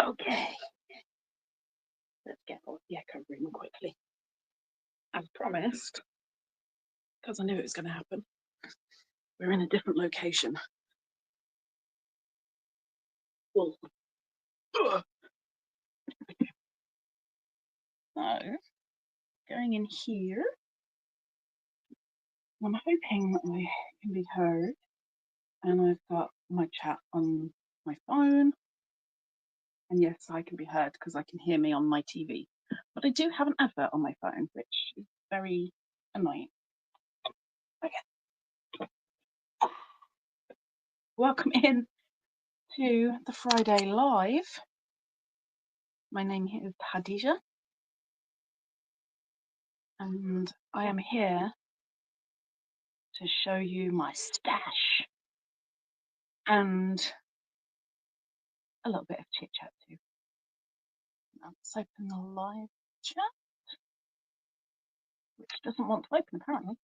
Okay, let's get off the echo room quickly. As promised, because I knew it was going to happen. We're in a different location. Well, so, going in here, I'm hoping that I can be heard, and I've got my chat on my phone, and yes, I can be heard because I can hear me on my TV. But I do have an advert on my phone, which is very annoying. Okay. Welcome in to the Friday Live. My name is Khadijah, and I am here to show you my stash and a little bit of chit chat too. Now let's open the live chat, which doesn't want to open apparently.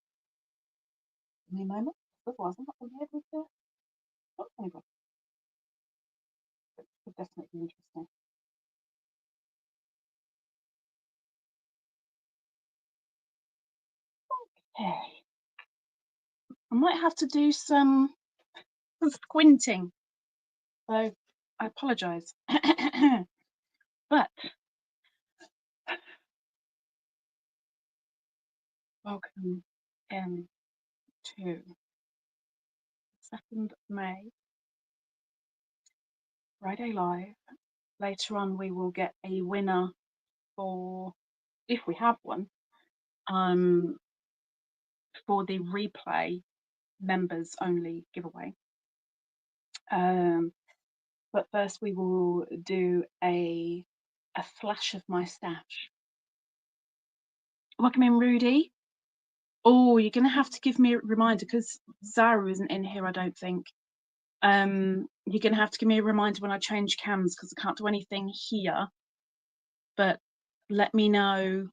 Give me a moment, otherwise I'm not going to be able to. Oh, there we go. It could definitely be interesting. Okay. I might have to do some squinting, so I apologise. But welcome in to 2nd May Friday Live. Later on we will get a winner for, if we have one, for the replay members only giveaway. But first we will do a flash of my stash. Welcome in, Rudy. Oh, you're gonna have to give me a reminder because Zara isn't in here, I don't think. You're gonna have to give me a reminder when I change cams because I can't do anything here. But let me know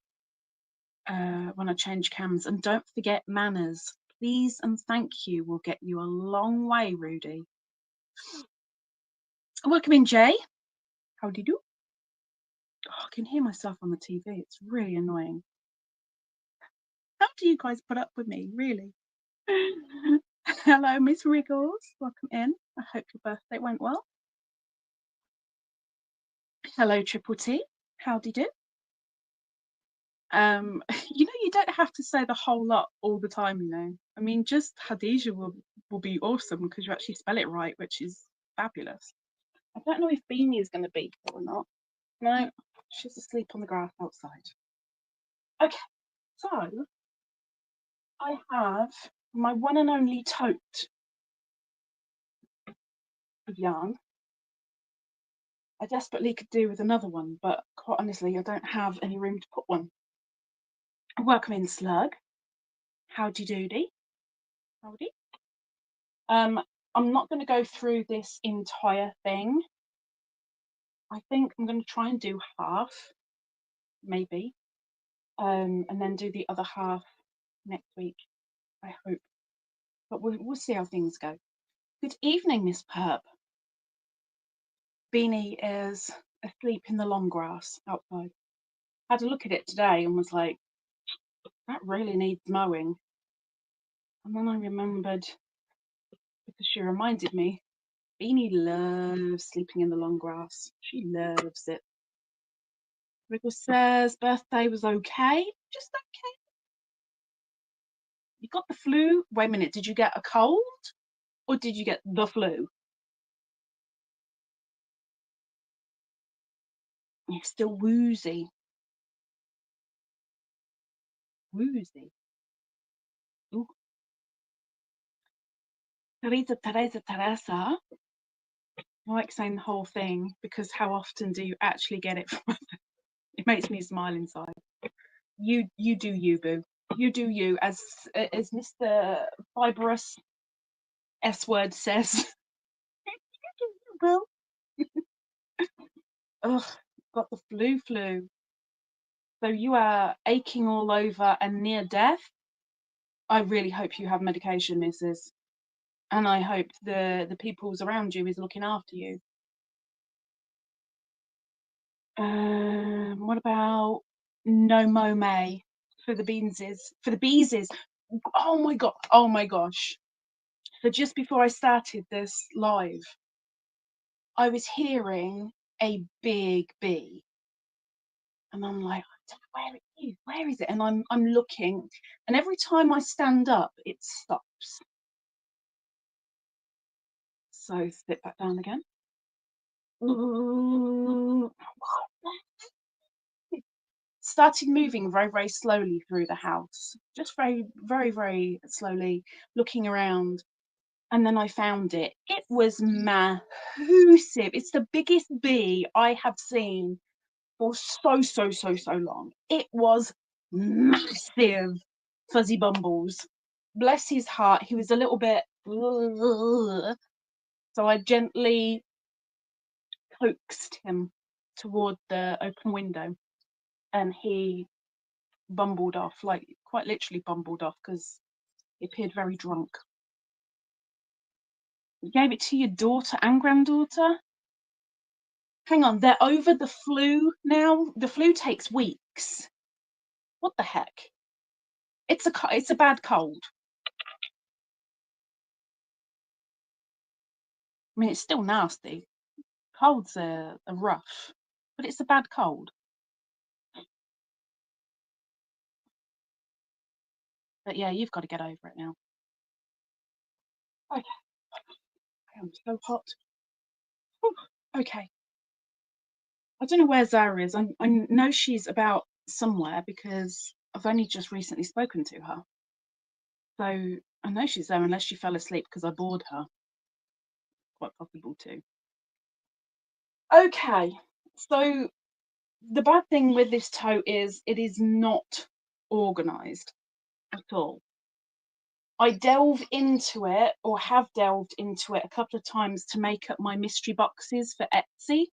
when I change cams, and don't forget manners, please and thank you. Will get you a long way, Rudy. Welcome in, Jay. How do you do? Oh, I can hear myself on the TV. It's really annoying. How do you guys put up with me, really? Hello, Miss Wriggles. Welcome in. I hope your birthday went well. Hello, Triple T. How do you do? You know, you don't have to say the whole lot all the time, you know. I mean, just Khadijah will be awesome because you actually spell it right, which is fabulous. I don't know if Beanie is going to be here or not. No, she's asleep on the grass outside. Okay, so I have my one and only tote of yarn. I desperately could do with another one, but quite honestly, I don't have any room to put one. Welcome in, Slug. Howdy doody. Howdy. I'm not going to go through this entire thing. I think I'm going to try and do half, maybe, and then do the other half next week, I hope. But we'll see how things go. Good evening, Miss Perp. Beanie is asleep in the long grass outside. Had a look at it today and was like, that really needs mowing. And then I remembered, because she reminded me, Beanie loves sleeping in the long grass. She loves it. Wriggle says birthday was okay. Just okay. You got the flu? Wait a minute, did you get a cold? Or did you get the flu? You're still woozy. Woozy. Ooh. Teresa. I like saying the whole thing because how often do you actually get it from? It makes me smile inside. You do you, boo. You do you, as Mr. Fibrous S word says. Boo. Ugh, got the flu. So you are aching all over and near death. I really hope you have medication, Mrs. And I hope the peoples around you is looking after you. What about No Mo May for the beanses? For the beeses. Oh my god. Oh my gosh. So just before I started this live, I was hearing a big bee. And I'm like, I don't know where it is. Where is it? And I'm looking, and every time I stand up, it stops. So sit back down again. Started moving very, very slowly through the house, just very, very, very slowly, looking around. And then I found it. It was massive. It's the biggest bee I have seen for so long. It was massive. Fuzzy Bumbles. Bless his heart, he was a little bit. So I gently coaxed him toward the open window, and he bumbled off, like quite literally bumbled off, because he appeared very drunk. You gave it to your daughter and granddaughter? Hang on, they're over the flu now? The flu takes weeks. What the heck? It's a bad cold. I mean, it's still nasty. Colds are rough, but it's a bad cold. But yeah, you've got to get over it now. Okay. I'm so hot. Whew. Okay. I don't know where Zara is. I know she's about somewhere because I've only just recently spoken to her. So I know she's there unless she fell asleep because I bored her. Quite possible too. Okay. So the bad thing with this tote is it is not organised at all. I delve into it, or have delved into it a couple of times to make up my mystery boxes for Etsy.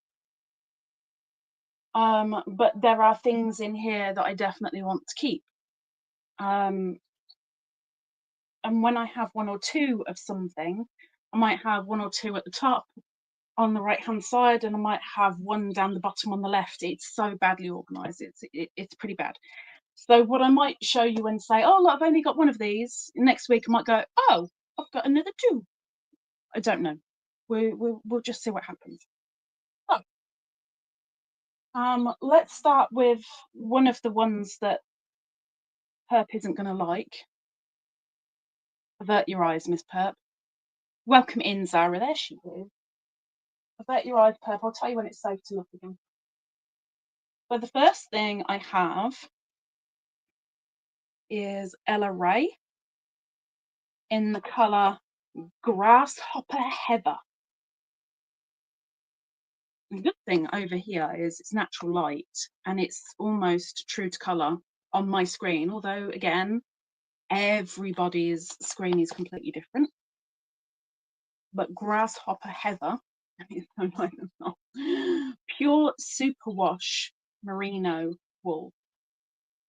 But there are things in here that I definitely want to keep. And when I have one or two of something, I might have one or two at the top on the right hand side, and I might have one down the bottom on the left. It's so badly organised. It's pretty bad. So what I might show you and say, oh look, I've only got one of these. Next week I might go, oh, I've got another two. I don't know. We'll just see what happens. So, let's start with one of the ones that Perp isn't going to like. Avert your eyes, Miss Perp. Welcome in, Zara. There she is. Avert your eyes, Perp. I'll tell you when it's safe to look again. So the first thing I have is Ella Ray in the colour Grasshopper Heather. The good thing over here is it's natural light and it's almost true to colour on my screen, although again, everybody's screen is completely different. But Grasshopper Heather is so nice and soft. Pure superwash merino wool.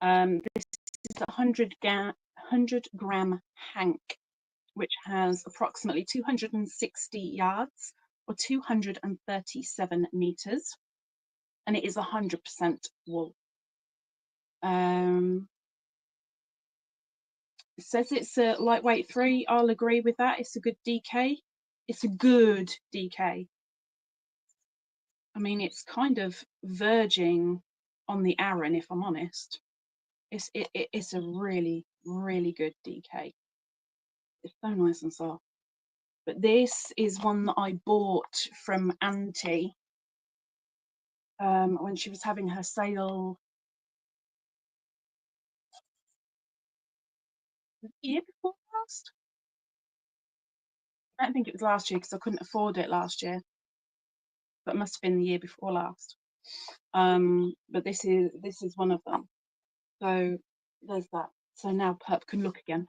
This is a 100-gram hank, which has approximately 260 yards or 237 meters, and it is 100% wool. It says it's a lightweight 3. I'll agree with that. It's a good DK. It's a good DK. I mean, it's kind of verging on the Aran, if I'm honest. It's a really, really good DK. It's so nice and soft. But this is one that I bought from Auntie when she was having her sale the year before last. I don't think it was last year because I couldn't afford it last year, but it must have been the year before last. But this is one of them. So there's that. So now Perp can look again.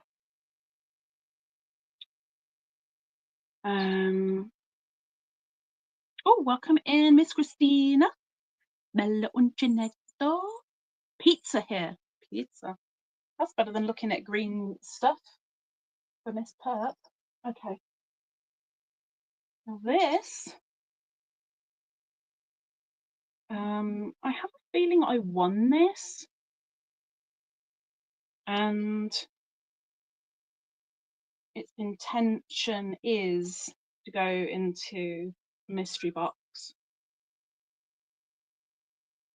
Oh, welcome in, Miss Christina. Bella uncinetto. Pizza here. Pizza. That's better than looking at green stuff for Miss Perp. Okay. Now this I have a feeling I won this, and its intention is to go into mystery box.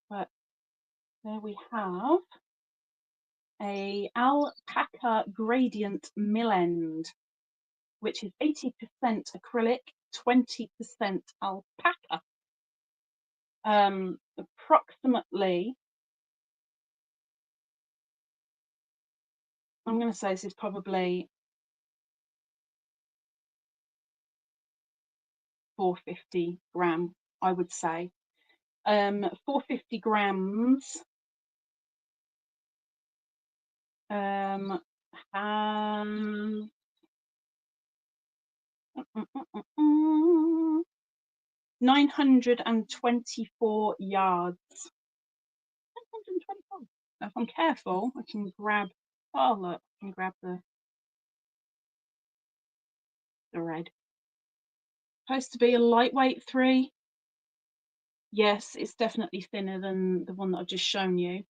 But there we have a Alpaca gradient mill end, which is 80% acrylic, 20% alpaca. Approximately, I'm going to say this is probably 450 gram, I would say. 450 grams. 924 yards. 924. If I'm careful, I can grab. Oh look, I can grab the red. Supposed to be a lightweight 3. Yes, it's definitely thinner than the one that I've just shown you,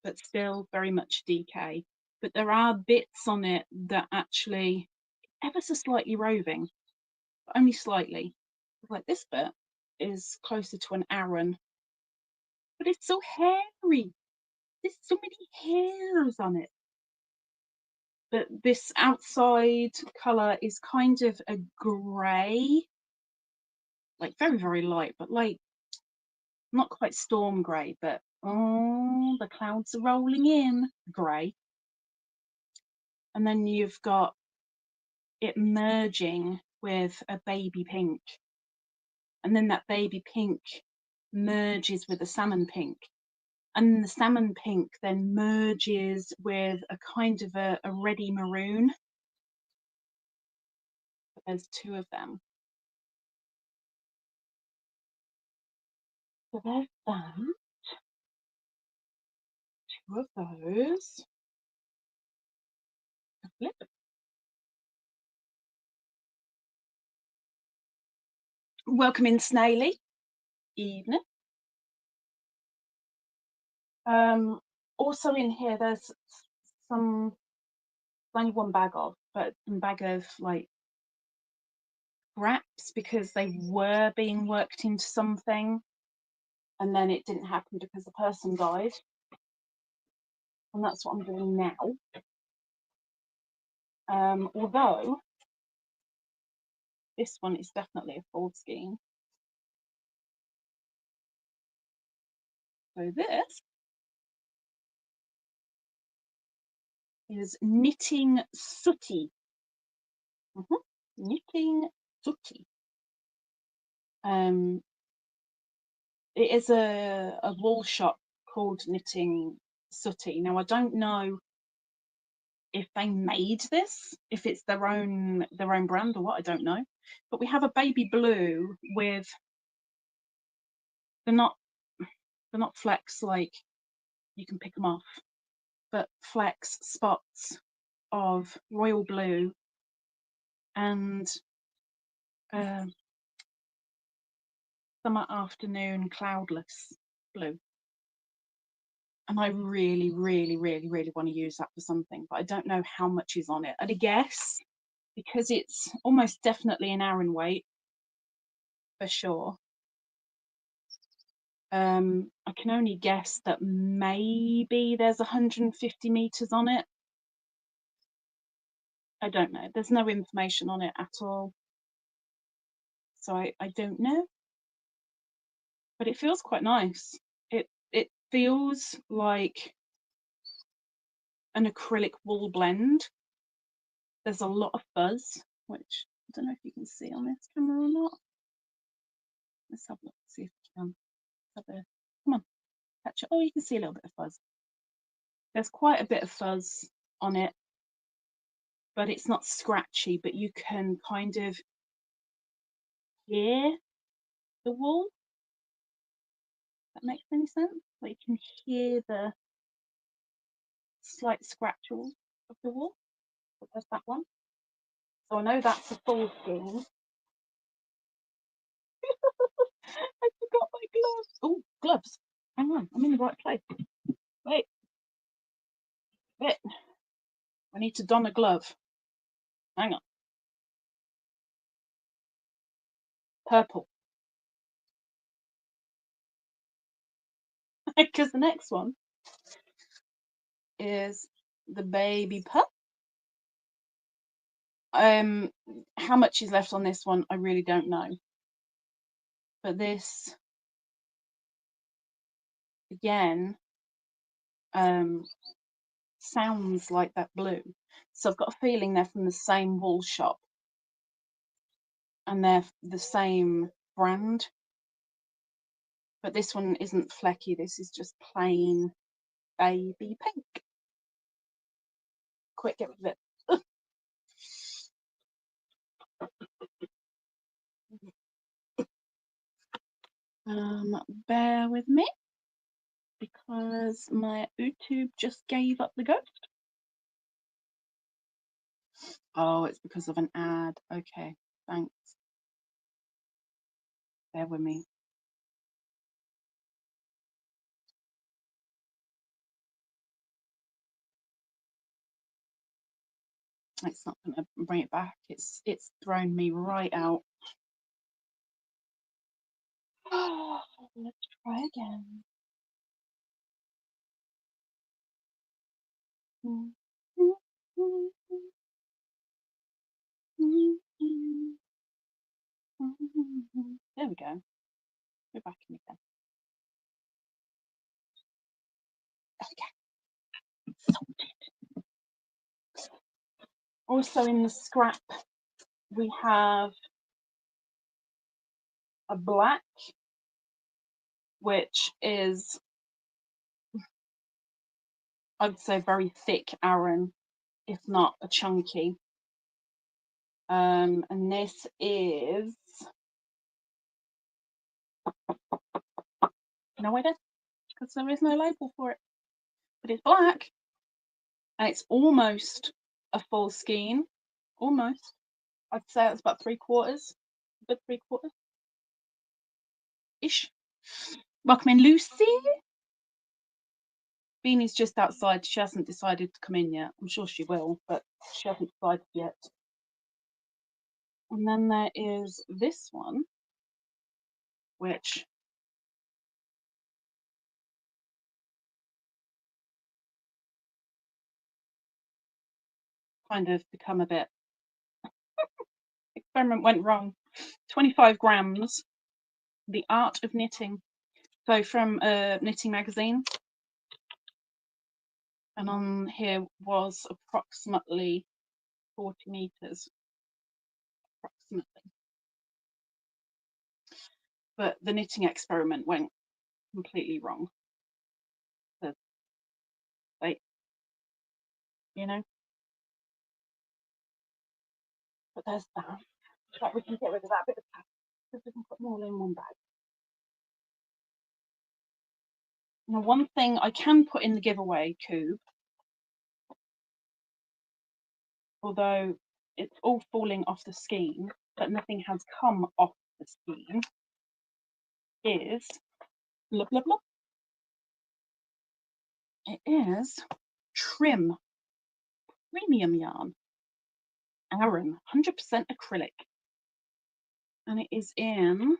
but still very much DK. But there are bits on it that actually ever so slightly roving, but only slightly. Like this bit is closer to an Aran, but it's so hairy. There's so many hairs on it. But this outside colour is kind of a grey, like very, very light, but like not quite storm grey, but oh, the clouds are rolling in grey. And then you've got it merging with a baby pink. And then that baby pink merges with a salmon pink. And the salmon pink then merges with a kind of a reddy maroon. But there's 2 of them. So there's that. 2 of those. Flip. Welcome in, Snaily. Evening. Also in here, there's some, only 1 bag of, but some bag of like wraps because they were being worked into something and then it didn't happen because the person died. And that's what I'm doing now. Although this one is definitely a fold scheme. So this is Knitting Sooty. Knitting Sooty. It is a wool shop called Knitting Sooty. Now I don't know if they made this, if it's their own brand or what, I don't know. But we have a baby blue with, they're not flecks like you can pick them off, but flecks, spots of royal blue and summer afternoon cloudless blue. And I really, really, really, really want to use that for something, but I don't know how much is on it. I'd guess, because it's almost definitely an Aran weight, for sure. I can only guess that maybe there's 150 meters on it. I don't know. There's no information on it at all. So I don't know. But it feels quite nice. It feels like an acrylic wool blend. There's a lot of fuzz, which I don't know if you can see on this camera or not. Let's have a look, see if we can. Come on, catch it. Oh, you can see a little bit of fuzz. There's quite a bit of fuzz on it, but it's not scratchy, but you can kind of hear the wool. That makes any sense? Like you can hear the slight scratching of the wool. But there's that one. So I know that's a full scheme. I forgot my gloves. Oh, the right place. Wait. Wait. I need to don a glove. Hang on. Purple. Because the next one is the baby pup. How much is left on this one, I really don't know. But this, again, sounds like that blue. So I've got a feeling they're from the same wool shop. And they're the same brand. But this one isn't flecky. This is just plain baby pink. Quick, get rid of it. Bear with me because my YouTube just gave up the ghost. Oh, it's because of an ad. Okay, thanks. Bear with me. It's not going to bring it back. It's thrown me right out. Oh, let's try again. There we go. We're back in again. Okay. Also in the scrap, we have a black, which is, I'd say, very thick Aran, if not a chunky. And this is, no idea, because there is no label for it, but it's black, and it's almost a full skein, almost. I'd say it's about 3/4, a good 3/4 ish. Welcome in, Lucy. Beanie's just outside. She hasn't decided to come in yet. I'm sure she will, but she hasn't decided yet. And then there is this one, which kind of become a bit, experiment went wrong. 25 grams, The Art of Knitting. So from a knitting magazine. And on here was approximately 40 meters, approximately. But the knitting experiment went completely wrong. So they, you know. But there's that. Like, we can get rid of that bit of pattern because we can put them all in one bag. Now, one thing I can put in the giveaway, Coob, although it's all falling off the skein, but nothing has come off the skein, is blah blah blah. It is Trim Premium Yarn, Aran, 100% acrylic, and it is in.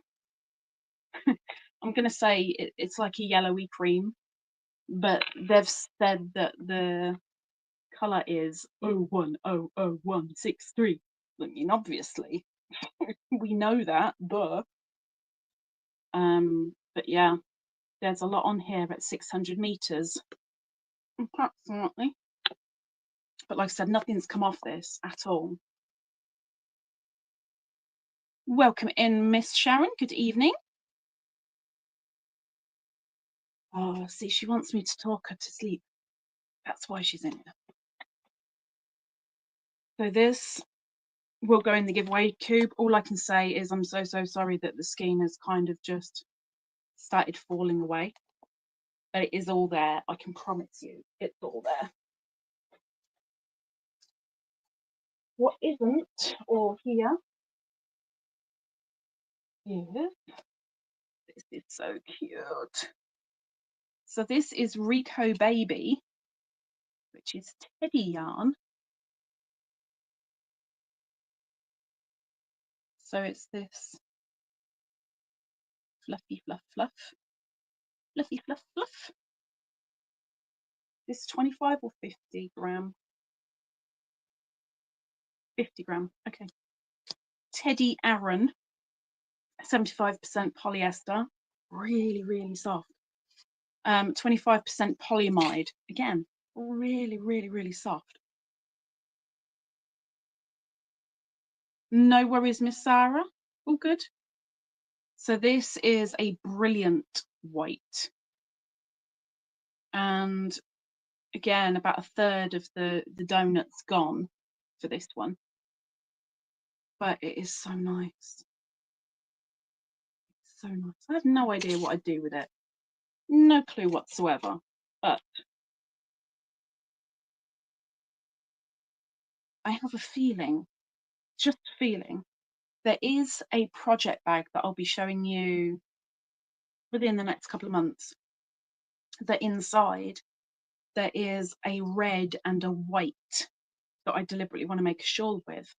I'm gonna say it's like a yellowy cream, but they've said that the colour is 01000163. I mean, obviously, we know that, duh. But yeah, there's a lot on here at 600 meters, approximately. But like I said, nothing's come off this at all. Welcome in, Miss Sharon. Good evening. Oh, see, she wants me to talk her to sleep. That's why she's in here. So this will go in the giveaway, Cube. All I can say is I'm so sorry that the skein has kind of just started falling away. But it is all there. I can promise you, it's all there. What isn't all here is, this is so cute. So this is Rico Baby, which is teddy yarn. So it's this fluffy fluff fluff, fluffy fluff fluff. This 25 or 50 gram? 50 gram, okay. Teddy Aaron, 75% polyester, really, really soft. 25% polyamide, again, really, really, really soft. No worries, Miss Sarah, all good. So this is a brilliant white. And again, about a third of the donut's gone for this one. But it is so nice. So nice. I have no idea what I'd do with it. No clue whatsoever. But I have a feeling, just a feeling, there is a project bag that I'll be showing you within the next couple of months. That inside there is a red and a white that I deliberately want to make a shawl with.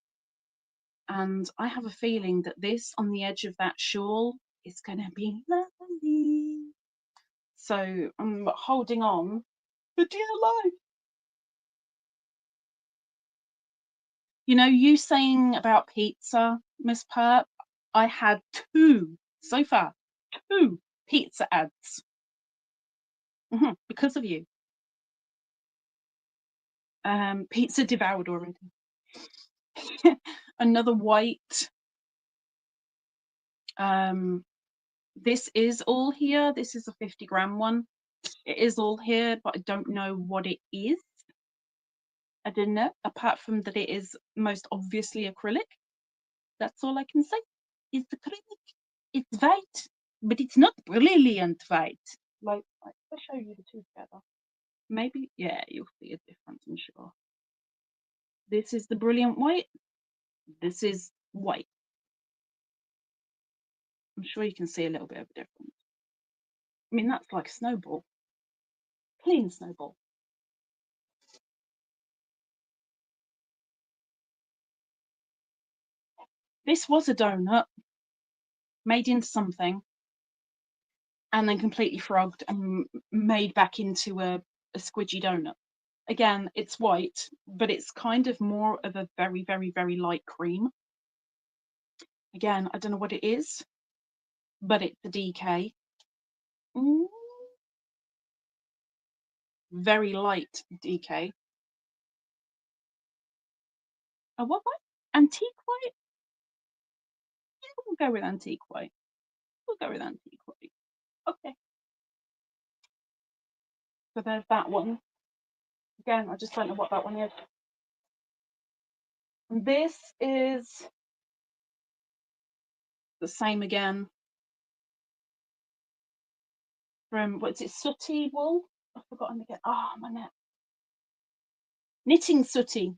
And I have a feeling that this on the edge of that shawl is going to be lovely. So I'm holding on for dear life. You know, you saying about pizza, Miss Perp, I had two so far, two pizza ads because of you. Pizza devoured already. Another white. This is all here. This is a 50 gram one. It is all here, but I don't know what it is. I don't know, apart from that it is most obviously acrylic. That's all I can say. It's acrylic. It's white, but it's not brilliant white. Like, I'll show you the two together. Maybe, yeah, you'll see a difference, I'm sure. This is the brilliant white. This is white. I'm sure you can see a little bit of a difference. I mean, that's like a snowball. Clean snowball. This was a donut made into something and then completely frogged and made back into a squidgy donut. Again, it's white, but it's kind of more of a very, very, very light cream. Again, I don't know what it is, but it's a DK. Very light DK. A what white? Antique white? Yeah, we'll go with antique white. We'll go with antique white. Okay. So there's that one. Again, I just don't know what that one is. And this is the same again. From, what's it, sooty wool? I've forgotten again. Oh, my neck. Knitting sooty.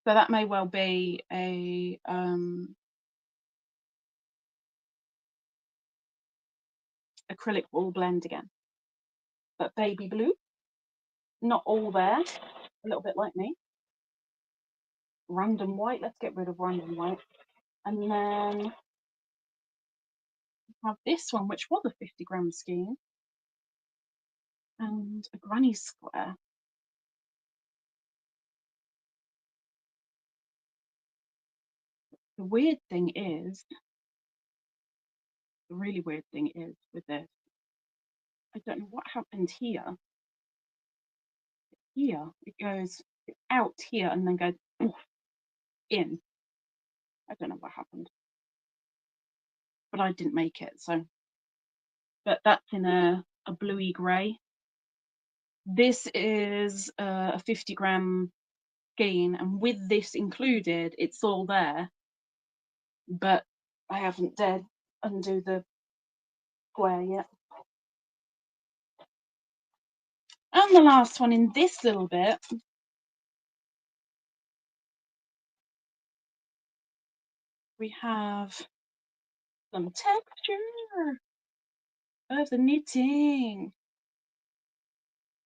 So that may well be a acrylic wool blend again. But baby blue, not all there, a little bit like me. Random white, let's get rid of random white. And then we have this one, which was a 50 gram skein. And a granny square. The weird thing is, the really weird thing is with this, I don't know what happened here. Here, it goes out here and then goes in. I don't know what happened. But I didn't make it, so. But that's in a bluey grey. This is a 50 gram skein, and with this included, it's all there. But I haven't dared undo the square yet. And the last one in this little bit, we have some texture. of the knitting.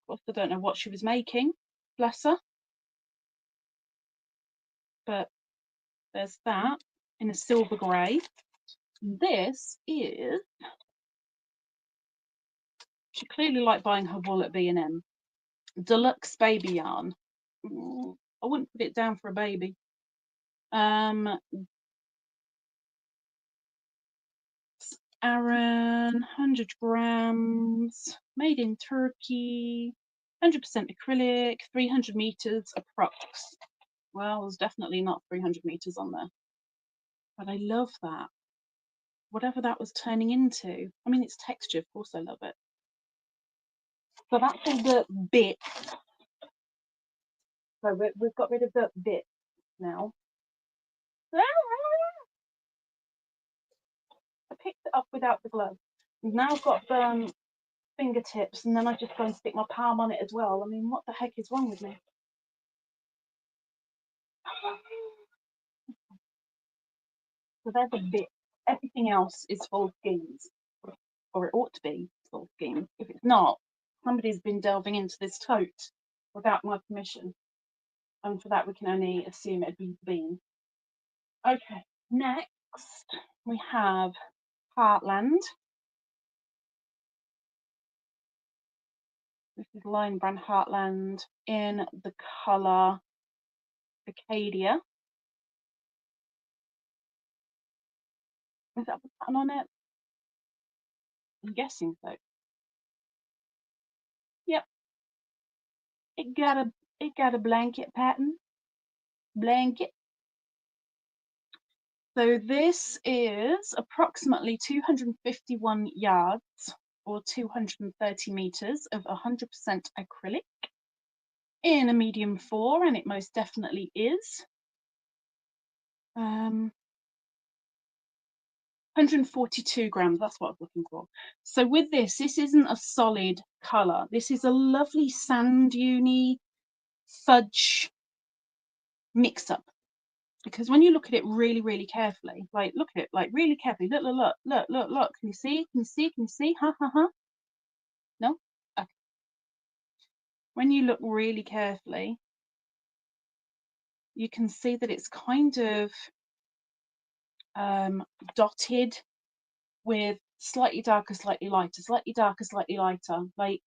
Of course, I don't know what she was making, bless her. But there's that in a silver grey. This is, she clearly liked buying her wool at B&M. Deluxe baby yarn. I wouldn't put it down for a baby. Aran, 100 grams, made in Turkey, 100% acrylic, 300 meters approx. Well, there's definitely not 300 meters on there, but I love that. Whatever that was turning into. I mean, it's texture, of course I love it. So that's all the bits. So we've got rid of the bits now. I picked it up without the glove. Now I've got fingertips, and then I just go and stick my palm on it as well. I mean, what the heck is wrong with me? So there's a bit. Everything else is full schemes, or it ought to be full schemes. If it's not, somebody's been delving into this tote without my permission, and for that we can only assume it'd be the bean. Okay, next we have Heartland. This is Line Brand Heartland in the colour Acadia. Is that the pattern on it? I'm guessing so. Yep. It got a blanket pattern. Blanket. So this is approximately 251 yards or 230 meters of 100% acrylic in a medium 4, and it most definitely is. 142 grams, that's what I was looking for. So with this isn't a solid colour. This is a lovely sand dune fudge mix-up. Because when you look at it really, really carefully, like look at it, like really carefully, look, look, look, look, look, look. Can you see? Can you see? Can you see? Ha, ha, ha. No? Okay. When you look really carefully, you can see that it's kind of dotted with slightly darker, slightly lighter, slightly darker, slightly lighter. Like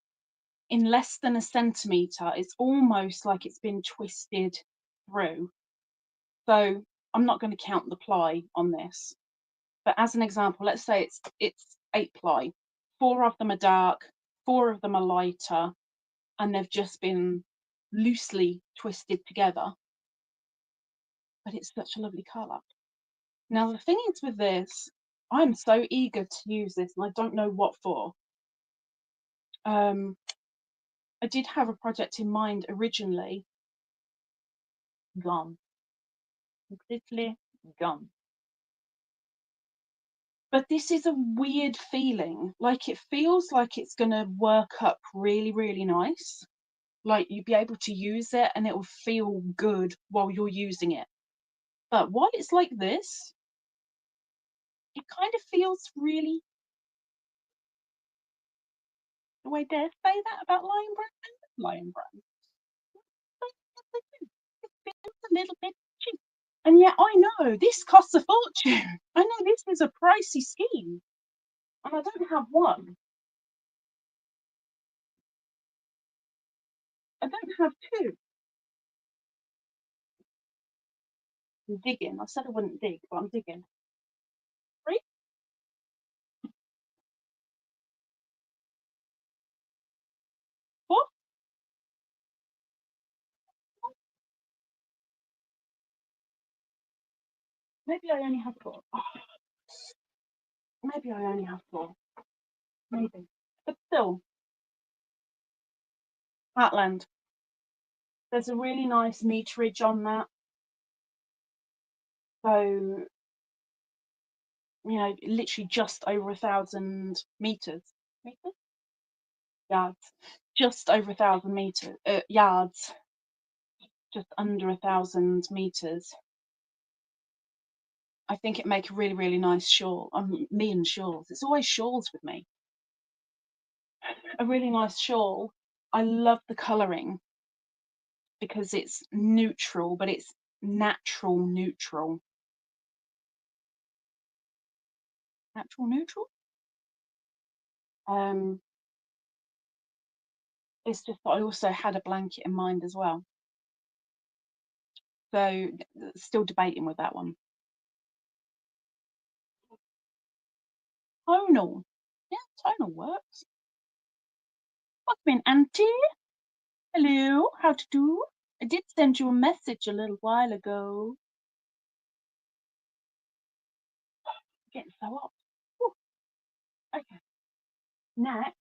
in less than a centimetre, it's almost like it's been twisted through. So I'm not going to count the ply on this. But as an example, let's say it's 8 ply. 4 of them are dark, 4 of them are lighter, and they've just been loosely twisted together. But it's such a lovely colour. Now the thing is with this, I'm so eager to use this, and I don't know what for. I did have a project in mind originally. Gone. Completely gone. But this is a weird feeling. Like it feels like it's going to work up really, really nice. Like you'll be able to use it and it will feel good while you're using it. But while it's like this, it kind of feels really... Do I dare say that about Lion Brand? Lion Brand. It feels a little bit cheap. And yet I know this costs a fortune. I know this is a pricey scheme. And I don't have one. I don't have 2. I'm digging. I said I wouldn't dig, but I'm digging. 3? What? Maybe I only have 4. Oh, maybe I only have 4. Maybe. But still, Heartland. There's a really nice meterage on that. So, you know, literally just over 1,000 meters. Meters? Yards. Just over 1,000 meters. Yards. Just under 1,000 meters. I think it'd make a really, really nice shawl. Me and shawls. It's always shawls with me. a really nice shawl. I love the colouring because it's neutral, but it's natural neutral. Natural neutral? It's just that I also had a blanket in mind as well. So still debating with that one. Tonal. Yeah, tonal works. Welcome in, Auntie. Hello, how to do? I did send you a message a little while ago. Getting so up. Whew. Okay. Next,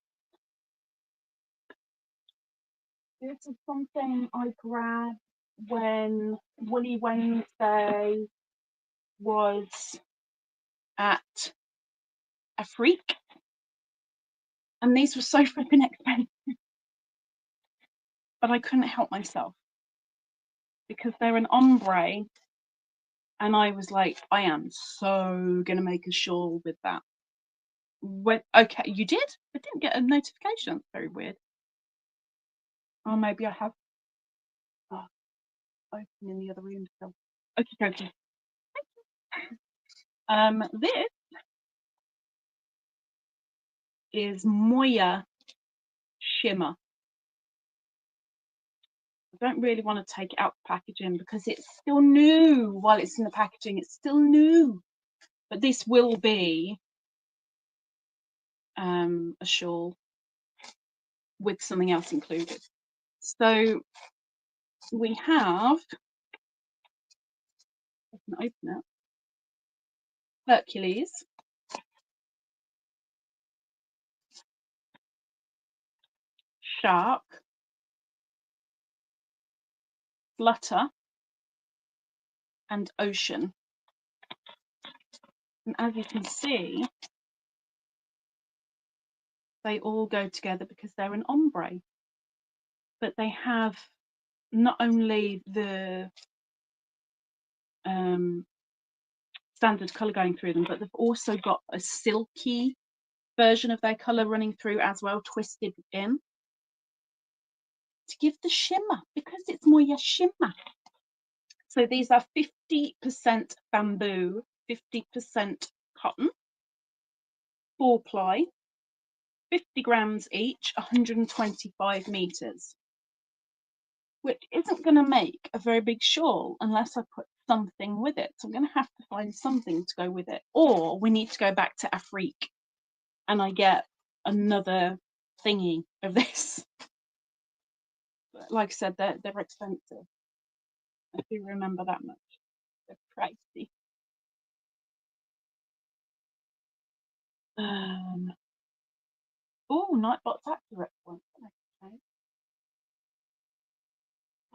this is something I grabbed when Woolly Wednesday was at a freak. And these were so flipping expensive. But I couldn't help myself because they're an ombre. And I was like, I am so going to make a shawl with that. Okay, you did? I didn't get a notification. That's very weird. Oh, maybe I have. Oh, open in the other room still. Okay. This is Moya shimmer. I don't really want to take it out the packaging because it's still new. While it's in the packaging, it's still new. But this will be a shawl with something else included. So we have, I can open it, Hercules, Shark, Flutter, and Ocean. And as you can see, they all go together because they're an ombre. But they have not only the standard colour going through them, but they've also got a silky version of their colour running through as well, twisted in, to give the shimmer, because it's Moya shimmer. So these are 50% bamboo, 50% cotton, 4-ply, 50 grams each, 125 meters, which isn't going to make a very big shawl unless I put something with it. So I'm going to have to find something to go with it, or we need to go back to Afrique and I get another thingy of this. But like I said, they're expensive. I do remember that much. They're pricey. Oh, Nightbot's accurate one.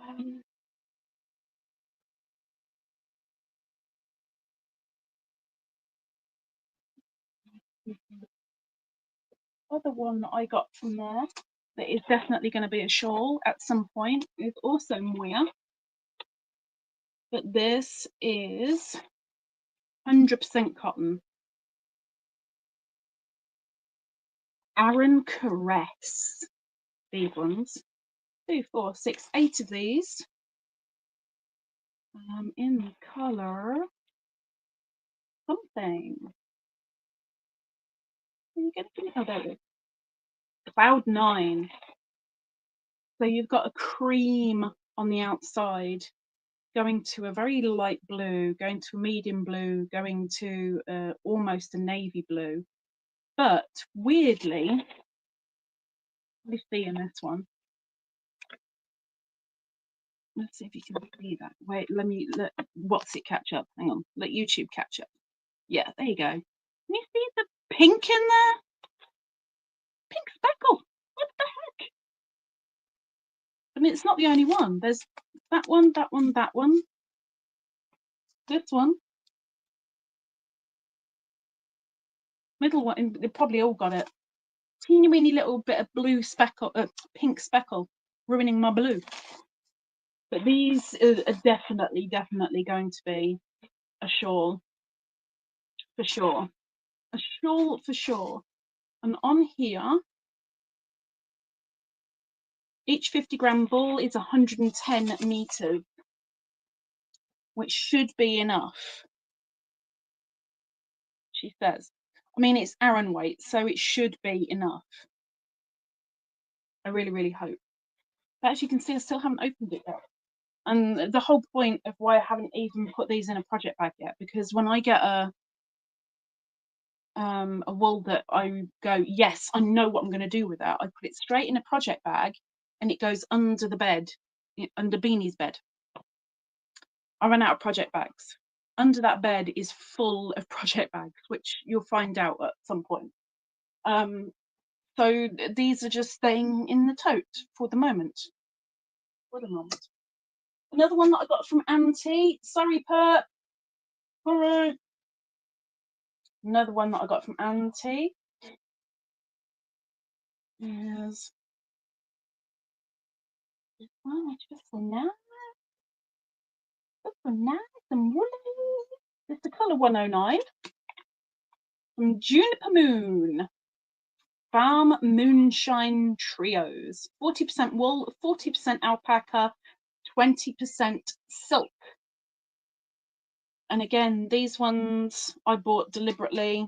Okay. Other one that I got from there that is definitely going to be a shawl at some point is also Moya, but this is 100% cotton. Aaron Caress. These ones. 2, 4, 6, 8 of these. In the colour something. Are you getting? Oh, there it is. Cloud 9. So you've got a cream on the outside, going to a very light blue, going to a medium blue, going to almost a navy blue. But weirdly, let me see in this one. Let's see if you can see that. Wait, let what's it catch up? Hang on, let YouTube catch up. Yeah, there you go. Can you see the pink in there? Pink speckle. What the heck? I mean, it's not the only one. There's that one, that one, that one. This one. Middle one. They probably all got it. Teeny weeny little bit of blue speckle, pink speckle, ruining my blue. But these are definitely going to be a shawl for sure. A shawl for sure. And on here, Each 50-gram ball is 110 meters, which should be enough, she says. I mean, it's Aran weight, so it should be enough. I really, really hope. But as you can see, I still haven't opened it yet. And the whole point of why I haven't even put these in a project bag yet, because when I get a wool that I go, yes, I know what I'm going to do with that, I put it straight in a project bag and it goes under the bed, under Beanie's bed. I run out of project bags. Under that bed is full of project bags, which you'll find out at some point. So these are just staying in the tote for the moment. Another one that I got from Auntie. Sorry, Pert. All right. Another one that I got from Auntie is this one, which is so nice. That's so nice and woolly. It's the colour 109 from Juniper Moon. Farm Moonshine Trios. 40% wool, 40% alpaca, 20% silk. And again, these ones I bought deliberately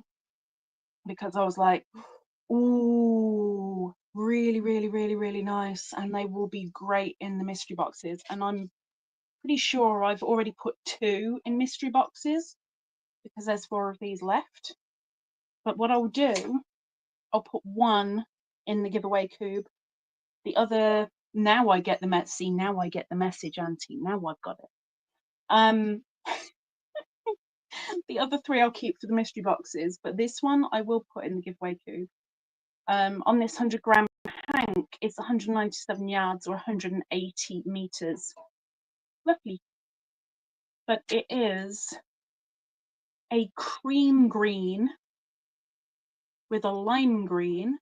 because I was like, ooh, really, really, really, really nice. And they will be great in the mystery boxes. And I'm pretty sure I've already put 2 in mystery boxes because there's 4 of these left. But what I'll do, I'll put 1 in the giveaway cube. The other, now I get the message. See, now I get the message, Auntie. Now I've got it. The other 3 I'll keep for the mystery boxes, but this one I will put in the giveaway cube. On this 100-gram hank, it's 197 yards or 180 meters. Lovely. But it is a cream green with a lime green,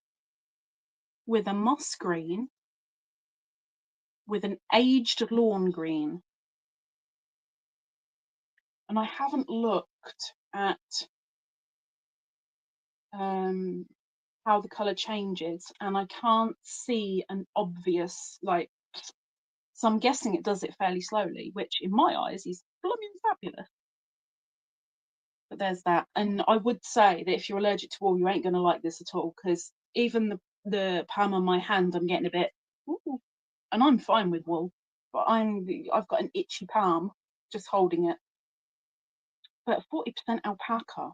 with a moss green, with an aged lawn green. And I haven't looked at how the colour changes, and I can't see an obvious, like, so I'm guessing it does it fairly slowly, which in my eyes is blooming fabulous. But there's that. And I would say that if you're allergic to wool, you ain't going to like this at all, because even the palm on my hand, I'm getting a bit, ooh, and I'm fine with wool, but I've got an itchy palm just holding it. But 40% alpaca,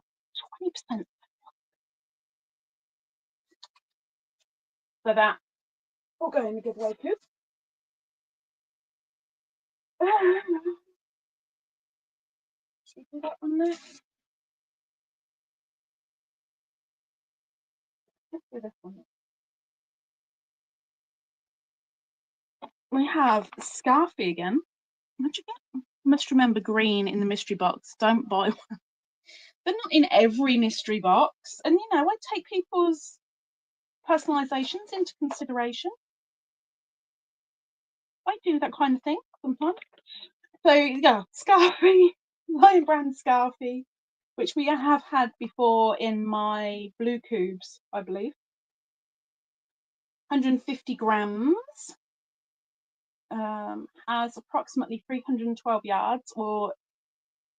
20%. So that will go in the giveaway cube. Should we do that one there? Let's do this one. We have Scarfie again. What'd you get? Must remember green in the mystery box. Don't buy one. They're not in every mystery box. And, you know, I take people's personalizations into consideration. I do that kind of thing sometimes. So, yeah, Scarfie, Lion Brand Scarfie, which we have had before in my blue cubes, I believe. 150 grams. Has approximately 312 yards or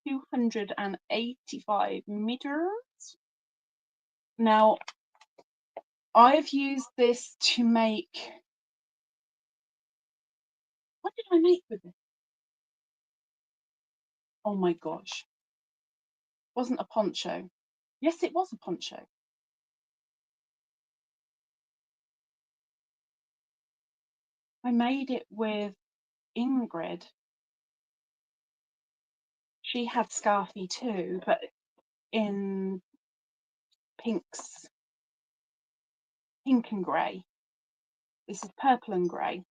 285 meters. Now, I've used this to make, what did I make with it? Oh my gosh. Wasn't a poncho. Yes, it was a poncho. I made it with Ingrid. She had Scarfie too, but in pinks, pink and grey. This is purple and grey.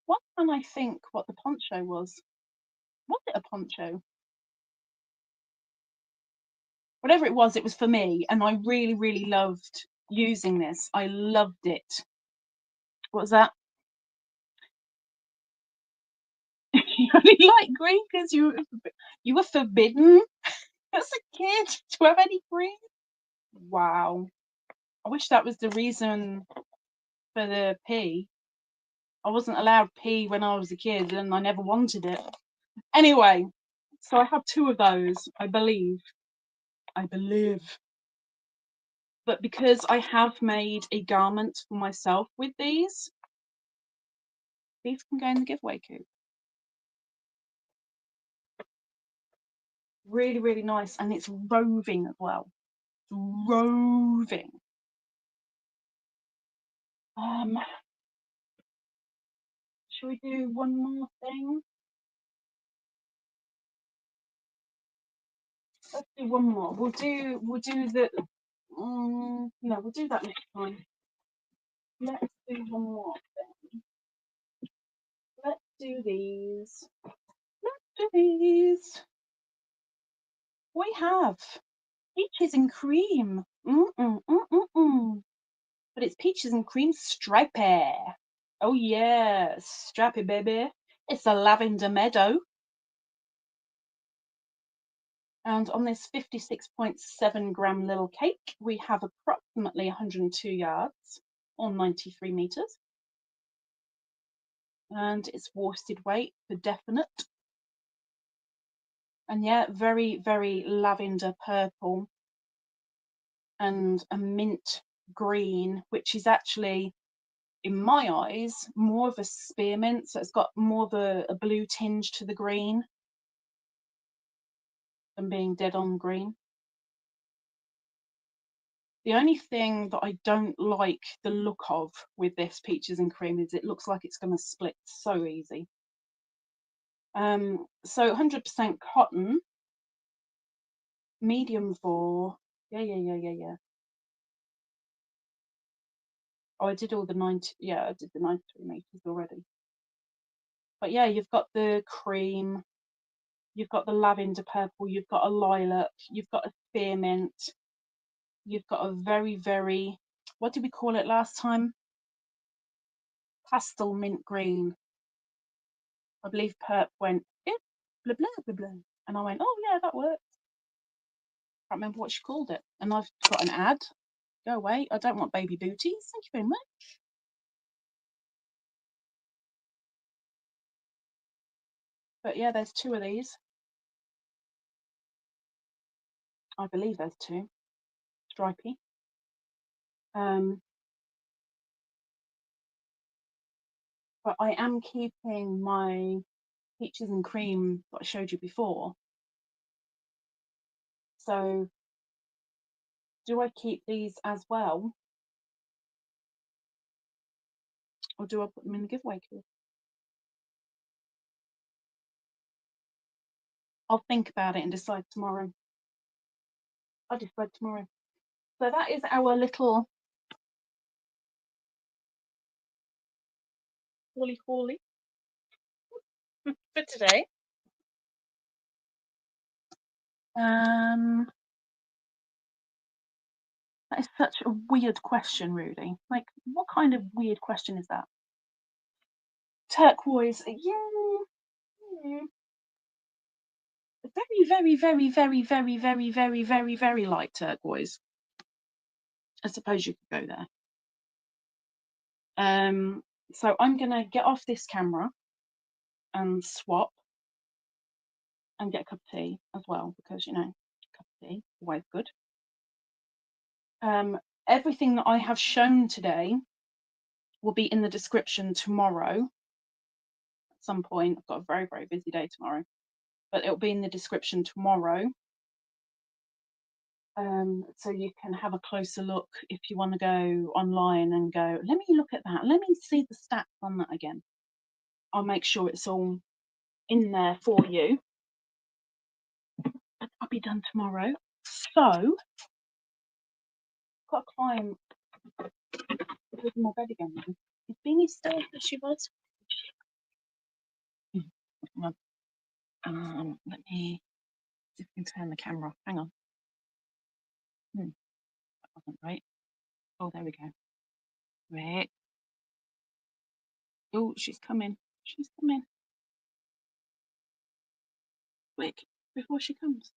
What can I think what the poncho was? Was it a poncho? Whatever it was for me, and I really, really loved using this. I loved it. What was that? You only like green because you were forbidden as a kid to have any green? Wow. I wish that was the reason for the P. I wasn't allowed P when I was a kid and I never wanted it. Anyway, so I have 2 of those, I believe. But because I have made a garment for myself with these can go in the giveaway coop. Really, really nice. And it's roving as well. It's roving. Shall we do one more thing? Let's do one more. We'll do the no, we'll do that next time. Let's do one more thing. Let's do these. We have peaches and cream. But it's peaches and cream stripey. Oh yeah, stripey baby. It's a lavender meadow. And on this 56.7 gram little cake, we have approximately 102 yards or 93 meters. And it's worsted weight for definite. And yeah, very, very lavender purple and a mint green, which is actually, in my eyes, more of a spearmint. So it's got more of a blue tinge to the green than being dead on green. The only thing that I don't like the look of with this peaches and cream is it looks like it's going to split so easy. So 100% cotton, medium for, yeah. Oh, I did all the 90, yeah, I did the 93 meters already. But yeah, you've got the cream, you've got the lavender purple, you've got a lilac, you've got a spearmint, you've got a very, very, what did we call it last time? Pastel mint green. I believe Perp went, yeah, blah, blah, blah, blah. And I went, oh yeah, that works. I can't remember what she called it. And I've got an ad. Go away. I don't want baby booties. Thank you very much. But yeah, there's 2 of these. I believe there's 2. Stripey. But I am keeping my peaches and cream that I showed you before. So do I keep these as well? Or do I put them in the giveaway kit? I'll think about it and decide tomorrow. I'll decide tomorrow. So that is our little Hawley for today. That is such a weird question, Rudy. Like, what kind of weird question is that? Turquoise, yeah. Very, very, very, very, very, very, very, very, very light turquoise. I suppose you could go there. So I'm gonna get off this camera and swap and get a cup of tea as well, because you know, a cup of tea, always good. Everything that I have shown today will be in the description tomorrow at some point. I've got a very, very busy day tomorrow, but it'll be in the description tomorrow. So you can have a closer look if you want to go online and go, let me look at that, let me see the stats on that again. I'll make sure it's all in there for you. I'll be done tomorrow. So I've got a client with my bed again. Is Beanie still as she was? Let me see if I can turn the camera off. Hang on. That wasn't right. Oh, there we go. Right. Oh, she's coming. She's coming. Quick, before she comes.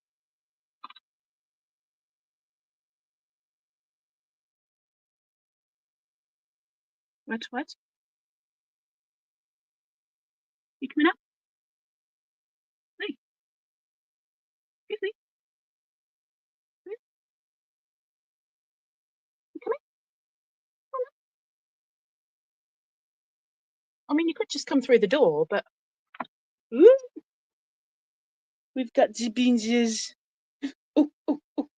What? You coming up? Hey, excuse me. You coming? I mean, you could just come through the door, but ooh, we've got the beanses. Oh,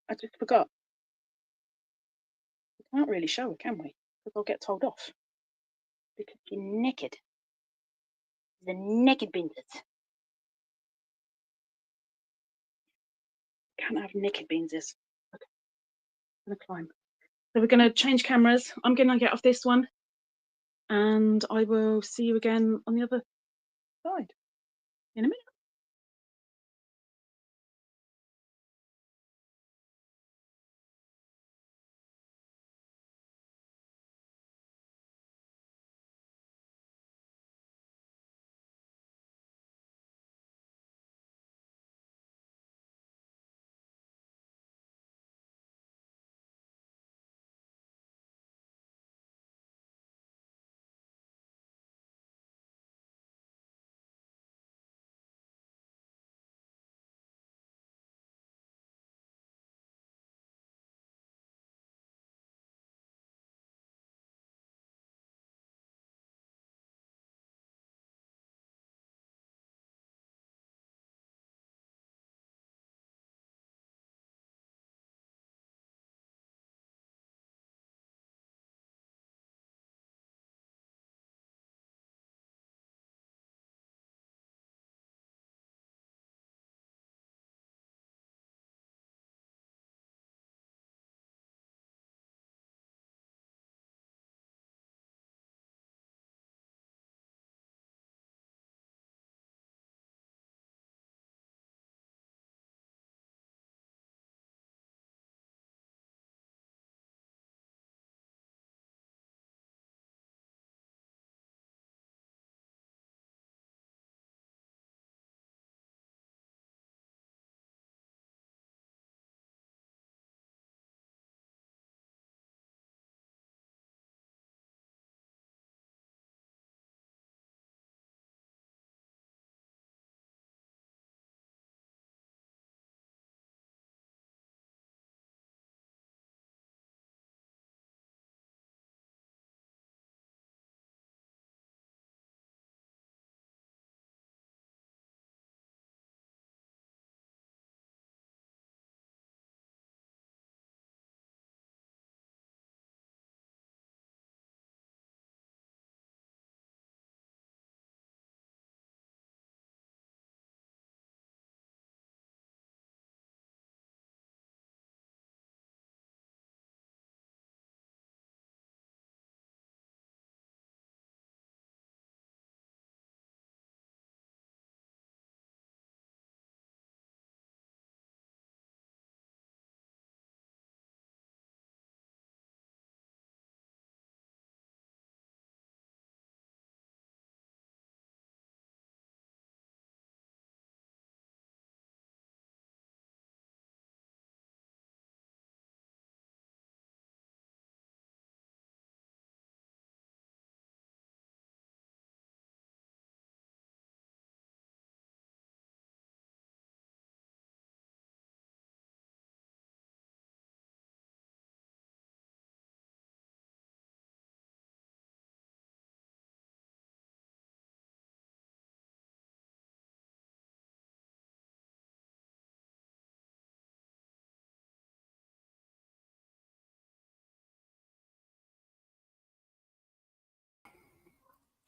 I just forgot. We can't really show her, can we? Because I'll get told off. Because you're naked. The naked beanses. Can't have naked beanses. Okay, I'm gonna climb. So we're gonna change cameras. I'm gonna get off this one, and I will see you again on the other side in a minute.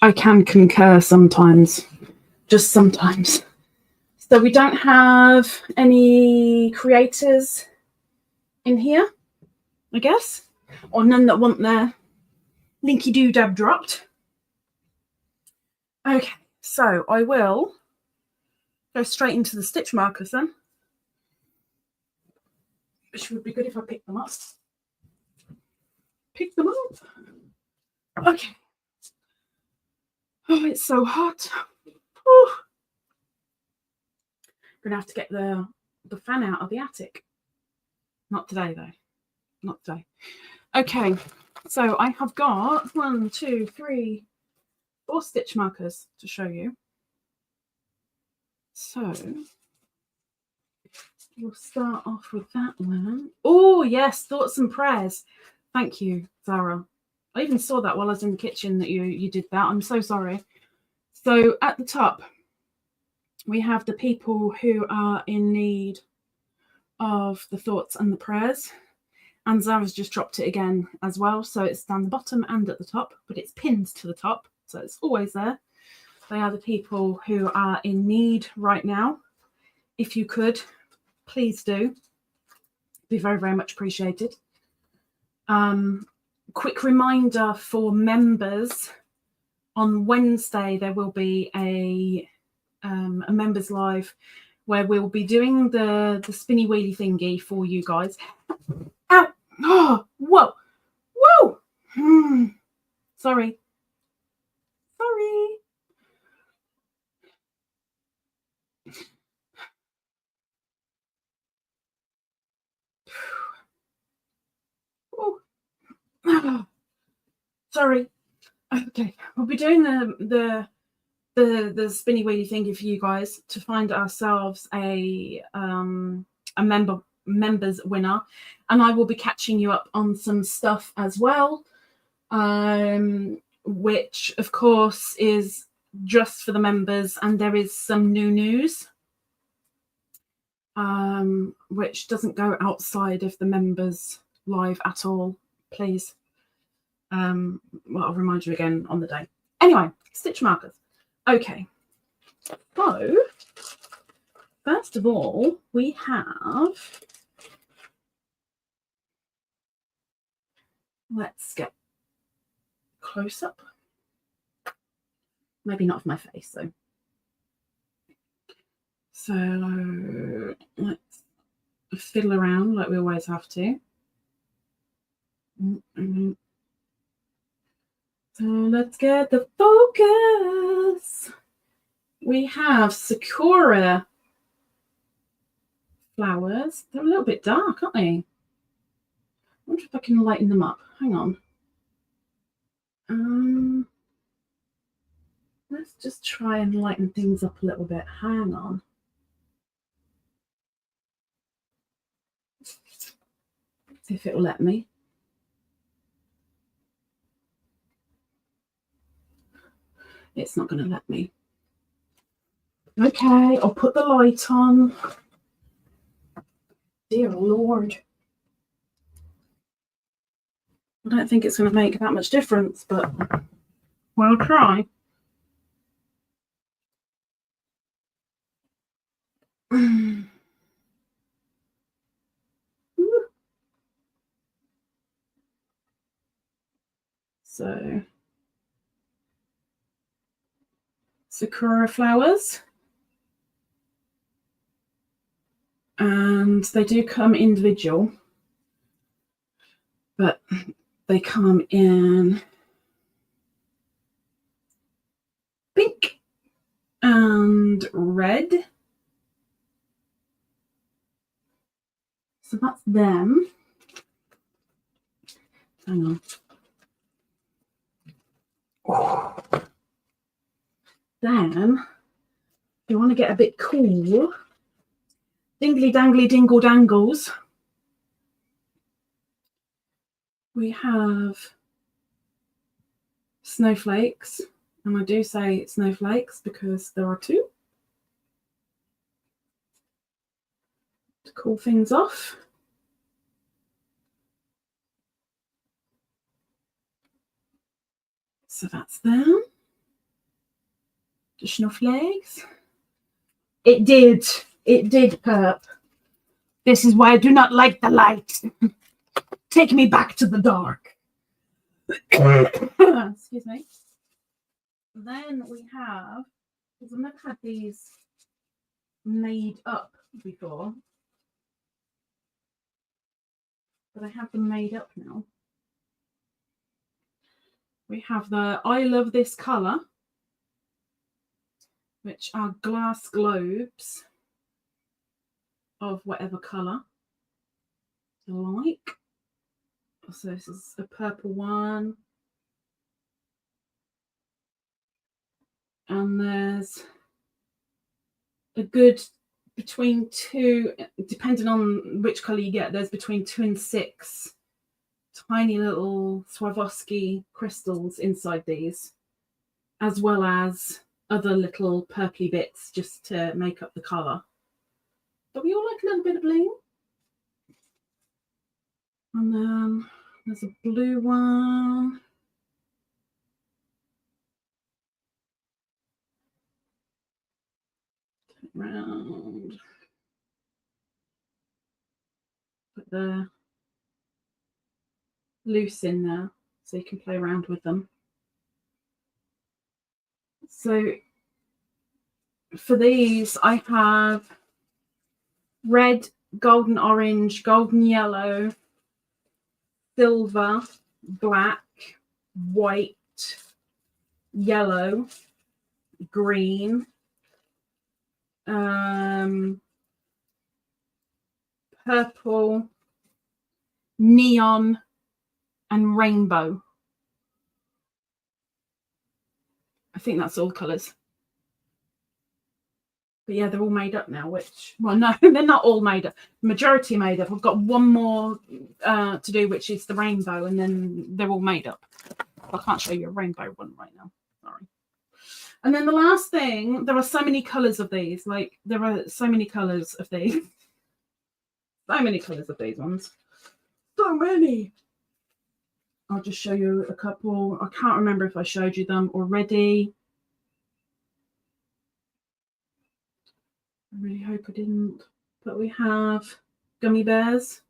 I can concur sometimes, just sometimes. So we don't have any creators in here, I guess, or none that want their linky doodad dropped. Okay, so I will go straight into the stitch markers then, which would be good if I pick them up. Pick them up. Okay. Oh, it's so hot. Oh. Gonna have to get the fan out of the attic. Not today though. Not today. Okay. So I have got 1, 2, 3, 4 stitch markers to show you. So we'll start off with that one. Oh yes, thoughts and prayers. Thank you, Zara. I even saw that while I was in the kitchen that you did that. I'm so sorry. So at the top, we have the people who are in need of the thoughts and the prayers. And Zara's just dropped it again as well. So it's down the bottom and at the top, but it's pinned to the top. So it's always there. They are the people who are in need right now. If you could, please do. Be very, very much appreciated. Quick reminder for members, on Wednesday there will be a members live where we'll be doing the spinny wheelie thingy for you guys. Ow! Oh, whoa! Whoa! Sorry. Oh. Sorry. Okay, we'll be doing the spinny wheelie thingy for you guys to find ourselves a members winner, and I will be catching you up on some stuff as well, which of course is just for the members, and there is some new news which doesn't go outside of the members live at all, please. Well, I'll remind you again on the day. Anyway, stitch markers. Okay, so first of all, we have, let's get close up. Maybe not of my face, though. So let's fiddle around like we always have to. So let's get the focus. We have Sakura flowers. They're a little bit dark, aren't they? I wonder if I can lighten them up. Hang on. Let's just try and lighten things up a little bit. Hang on. See if it will let me. It's not going to let me. Okay, I'll put the light on. Dear Lord. I don't think it's going to make that much difference, but we'll try. So, Sakura flowers. And they do come individual, but they come in pink and red. So that's them. Hang on. Then, if you want to get a bit cool, dingly dangly dingle dangles, we have snowflakes, and I do say snowflakes because there are two to cool things off. So that's them. The snowflakes. It did, perp. This is why I do not like the light. Take me back to the dark. Excuse me. Then we have, because I've never had these made up before, but I have them made up now. We have the I Love This Colour, which are glass globes of whatever colour you like. So this is a purple one. And there's a good between 2, depending on which colour you get, there's between 2 and 6 tiny little Swarovski crystals inside these, as well as other little purpley bits just to make up the colour. But we all like a little bit of bling. And then there's a blue one. Round. Put the loose in there so you can play around with them. So for these, I have red, golden orange, golden yellow, silver, black, white, yellow, green, purple, neon, and rainbow. I think that's all colours. But yeah, they're all made up now, which, well, no, they're not all made up. Majority made up. I've got one more to do, which is the rainbow, and then they're all made up. I can't show you a rainbow one right now. Sorry. And then the last thing, there are so many colours of these. Like, there are so many colours of these. So many colours of these ones. So many. I'll just show you a couple. I can't remember if I showed you them already. I really hope I didn't. But we have gummy bears.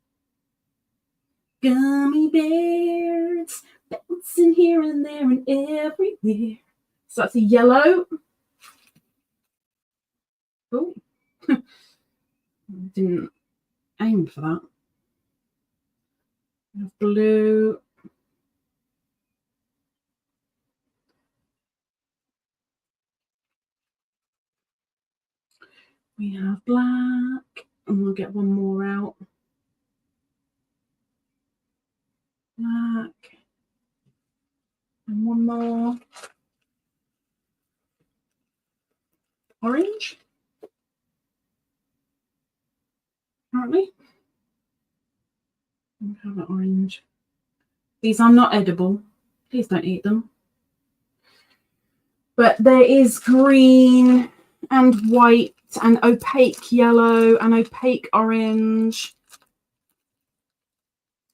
Gummy bears bouncing here and there and everywhere. So that's a yellow. Oh, didn't aim for that. We have blue. We have black, and we'll get one more out. Black. And one more. Orange. Apparently. We have an orange. These are not edible. Please don't eat them. But there is green and white and opaque yellow and opaque orange,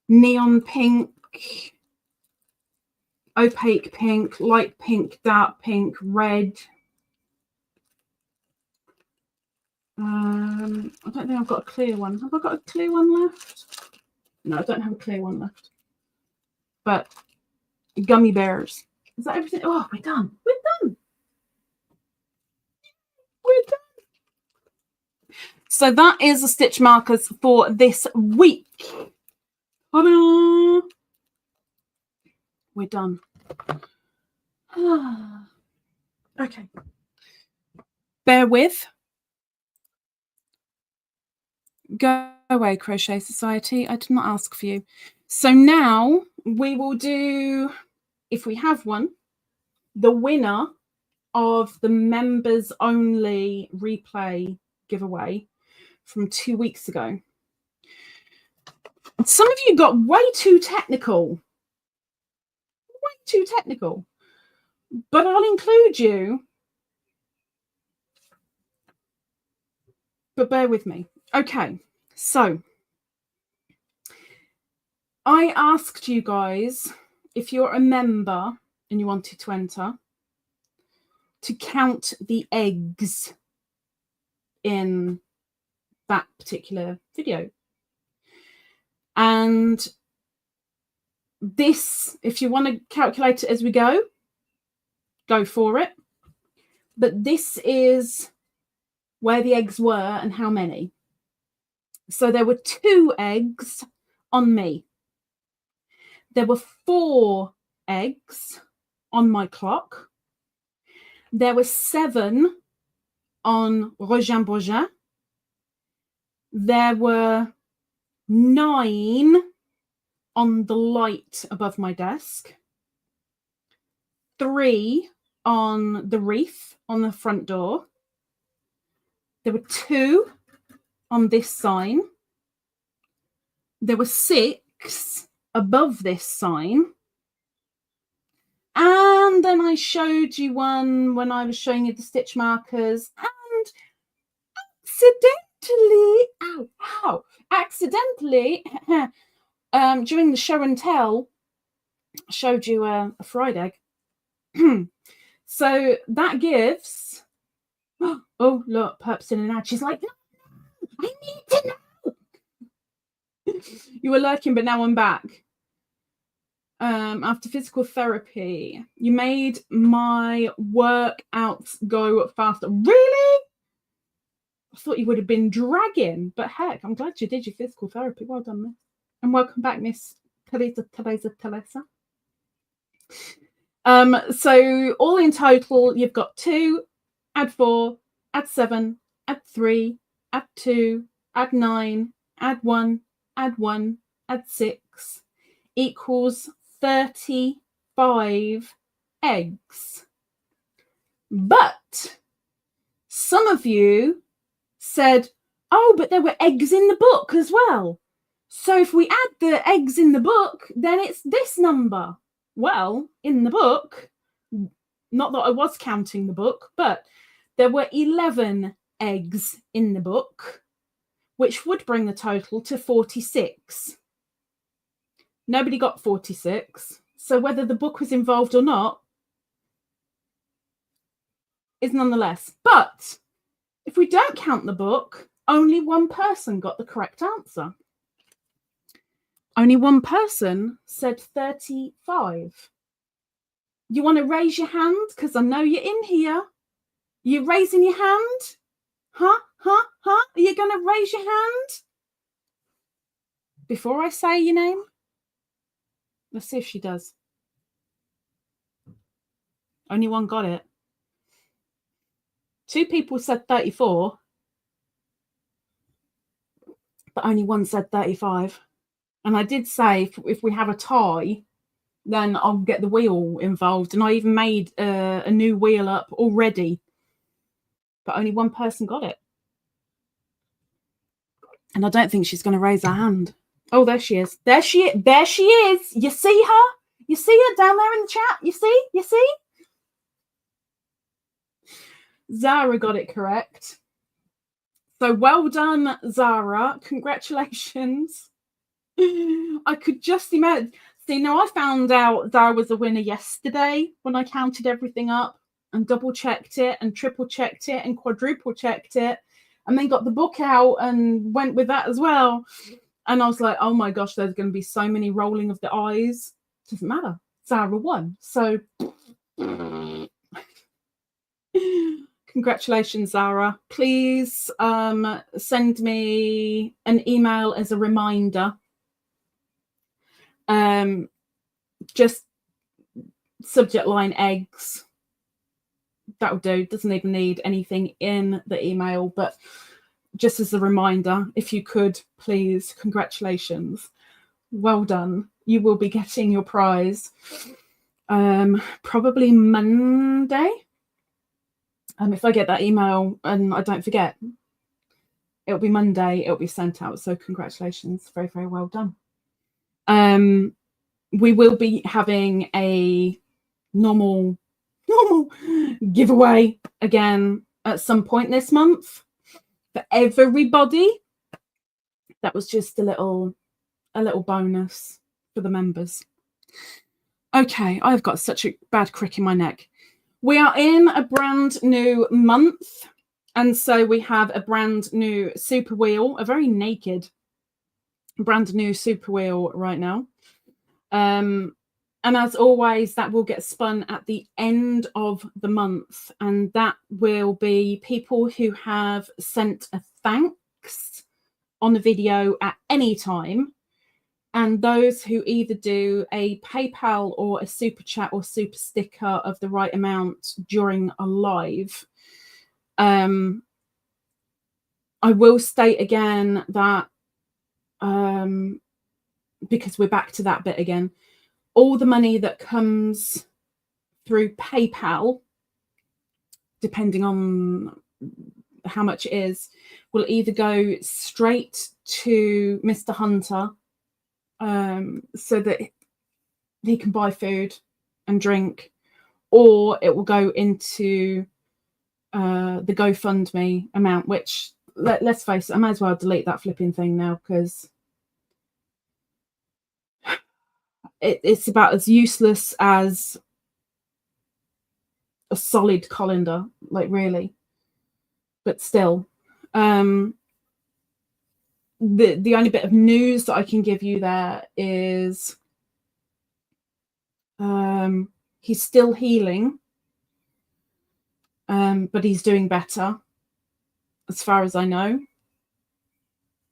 neon pink, opaque pink, light pink, dark pink, red. I don't think I've got a clear one. Have I got a clear one left? No, I don't have a clear one left. But gummy bears. Is that everything? Oh, we're done. We're done. We're done. So that is the stitch markers for this week. Ta-da! We're done. Okay. Bear with. Go away, Crochet Society. I did not ask for you. So now we will do, if we have one, the winner of the members only replay giveaway from 2 weeks ago. Some of you got way too technical. Way too technical. But I'll include you. But bear with me. Okay, so I asked you guys, if you're a member and you wanted to enter, to count the eggs in that particular video. And this, if you want to calculate it as we go for it. But this is where the eggs were and how many. So there were 2 eggs on me. There were 4 eggs on my clock. There were 7 on Rojan Bourgin. There were 9 on the light above my desk, 3 on the wreath on the front door. There were 2 on this sign. There were 6 above this sign. And then I showed you one when I was showing you the stitch markers, and accidentally, during the show and tell, I showed you a fried egg. So that gives, oh, look, Perp's in and out. She's like, no, I need to know. You were lurking, but now I'm back. After physical therapy, you made my workouts go faster. Really? I thought you would have been dragging, but heck, I'm glad you did your physical therapy. Well done, Miss. And welcome back, Miss Teresa. So all in total, you've got 2, add 4, add 7, add 3, add 2, add 9, add 1, add 1, add 6 equals 35 eggs. But some of you said, oh, but there were eggs in the book as well. So if we add the eggs in the book, then it's this number. Well, in the book, not that I was counting the book, but there were 11 eggs in the book, which would bring the total to 46. Nobody got 46. So whether the book was involved or not is nonetheless. But if we don't count the book, only one person got the correct answer. Only one person said 35. You want to raise your hand? Because I know you're in here. You raising your hand? Huh? Are you going to raise your hand? Before I say your name? Let's see if she does. Only one got it. 2 people said 34. But only one said 35. And I did say if we have a tie, then I'll get the wheel involved. And I even made a new wheel up already. But only one person got it. And I don't think she's going to raise her hand. Oh, there she is. There she is. You see her? You see her down there in the chat? You see? Zara got it correct. So well done, Zara. Congratulations. I could just imagine. See, now I found out Zara was a winner yesterday when I counted everything up and double checked it and triple checked it and quadruple checked it, and then got the book out and went with that as well. And I was like, oh my gosh, there's going to be so many rolling of the eyes. Doesn't matter. Zara won. So congratulations, Zara. Please send me an email as a reminder. Just subject line eggs. That'll do. Doesn't even need anything in the email, but just as a reminder, if you could, please, congratulations. Well done. You will be getting your prize probably Monday. If I get that email and I don't forget, it'll be Monday. It'll be sent out. So congratulations. Very, very well done. We will be having a normal giveaway again at some point this month for everybody. That was just a little bonus for the members. Okay, I've got such a bad crick in my neck. We are in a brand new month, and so we have a brand new super wheel, a very naked brand new super wheel right now. And as always, that will get spun at the end of the month, and that will be people who have sent a thanks on the video at any time, and those who either do a PayPal or a super chat or super sticker of the right amount during a live. I will state again that because we're back to that bit again. All the money that comes through PayPal, depending on how much it is, will either go straight to Mr. Hunter, so that he can buy food and drink, or it will go into the GoFundMe amount, which, let's face it, I might as well delete that flipping thing now, because it's about as useless as a solid colander, like, really. But still, the only bit of news that I can give you there is he's still healing, but he's doing better. As far as I know,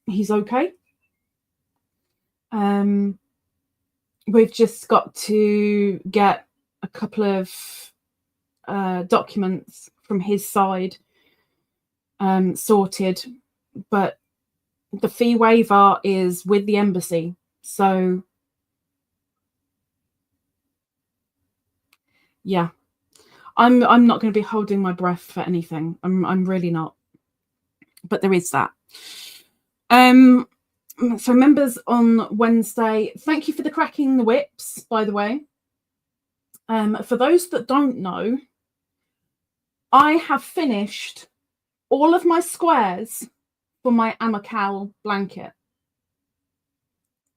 he's okay. We've just got to get a couple of documents from his side sorted, but the fee waiver is with the embassy, so yeah, I'm not going to be holding my breath for anything. I'm really not. But there is that. So members on Wednesday, thank you for the cracking the whips, by the way. For those that don't know, I have finished all of my squares for my Amicale blanket.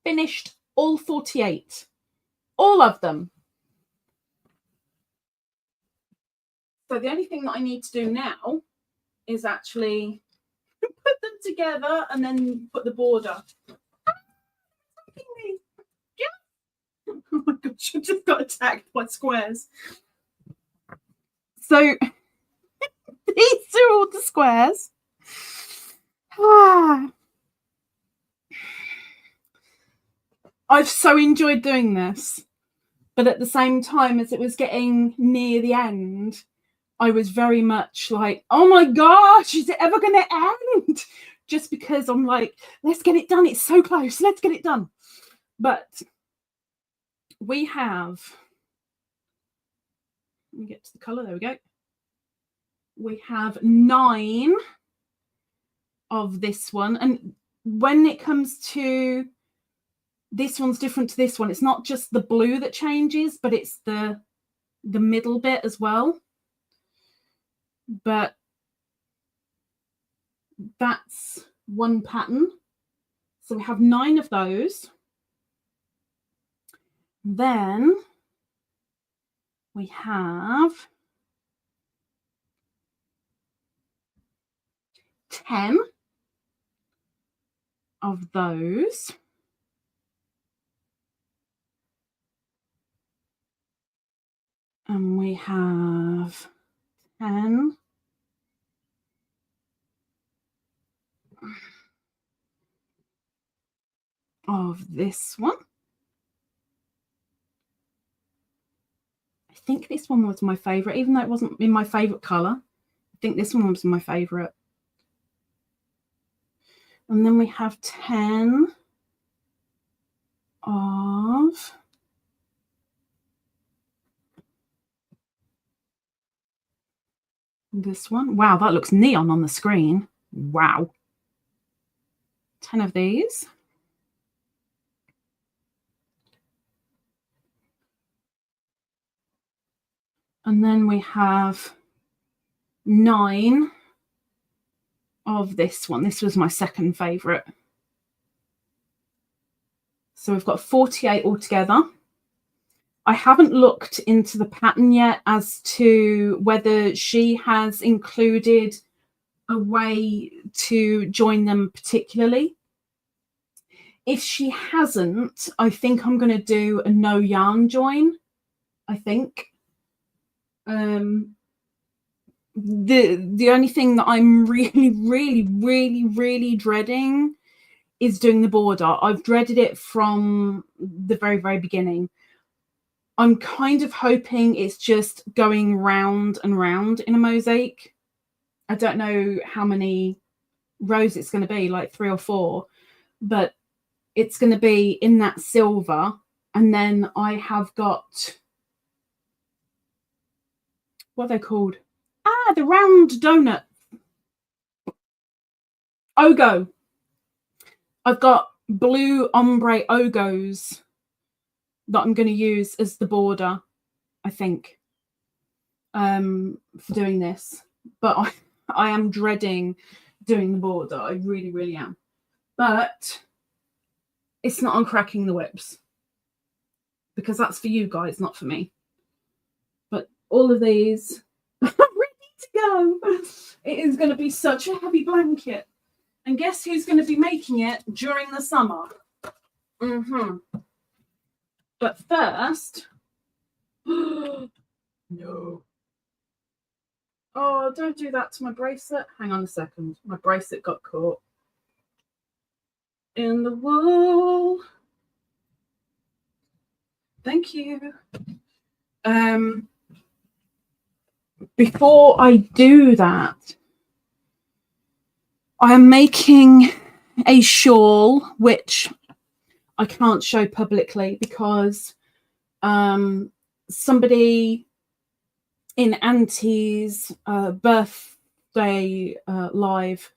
Finished all 48. All of them. So the only thing that I need to do now is actually put them together and then put the border. Oh my gosh, I just got attacked by squares. So these are all the squares. I've so enjoyed doing this, but at the same time, as it was getting near the end, I was very much like, oh my gosh, is it ever going to end? Just because I'm like, let's get it done. It's so close. Let's get it done. But we have, let me get to the colour. There we go. We have 9 of this one. And when it comes to this one's different to this one, it's not just the blue that changes, but it's the middle bit as well. But that's one pattern. So we have 9 of those. Then we have 10 of those. And we have 10 of this one. I think this one was my favourite, even though it wasn't in my favourite colour. I think this one was my favourite. And then we have 10 of this one. Wow, that looks neon on the screen. Wow. 10 of these. And then we have 9 of this one. This was my second favourite. So we've got 48 altogether. I haven't looked into the pattern yet as to whether she has included a way to join them particularly. If she hasn't, I think I'm going to do a no yarn join, I think. The only thing that I'm really dreading is doing the border. I've dreaded it from the very beginning. I'm kind of hoping it's just going round and round in a mosaic. I don't know how many rows it's going to be, like 3 or 4, but it's going to be in that silver. And then I have got, what are they called? Ah, the round donut. Ogo. I've got blue ombre Ogos that I'm going to use as the border, I think, for doing this. But I am dreading doing the border. I really, really am. But it's not on cracking the whips, because that's for you guys, not for me. But all of these are ready to go. It is going to be such a heavy blanket. And guess who's going to be making it during the summer? But first, no. Oh, don't do that to my bracelet. Hang on a second. My bracelet got caught in the wool. Thank you. Before I do that, I am making a shawl, which I can't show publicly because somebody in Auntie's birthday live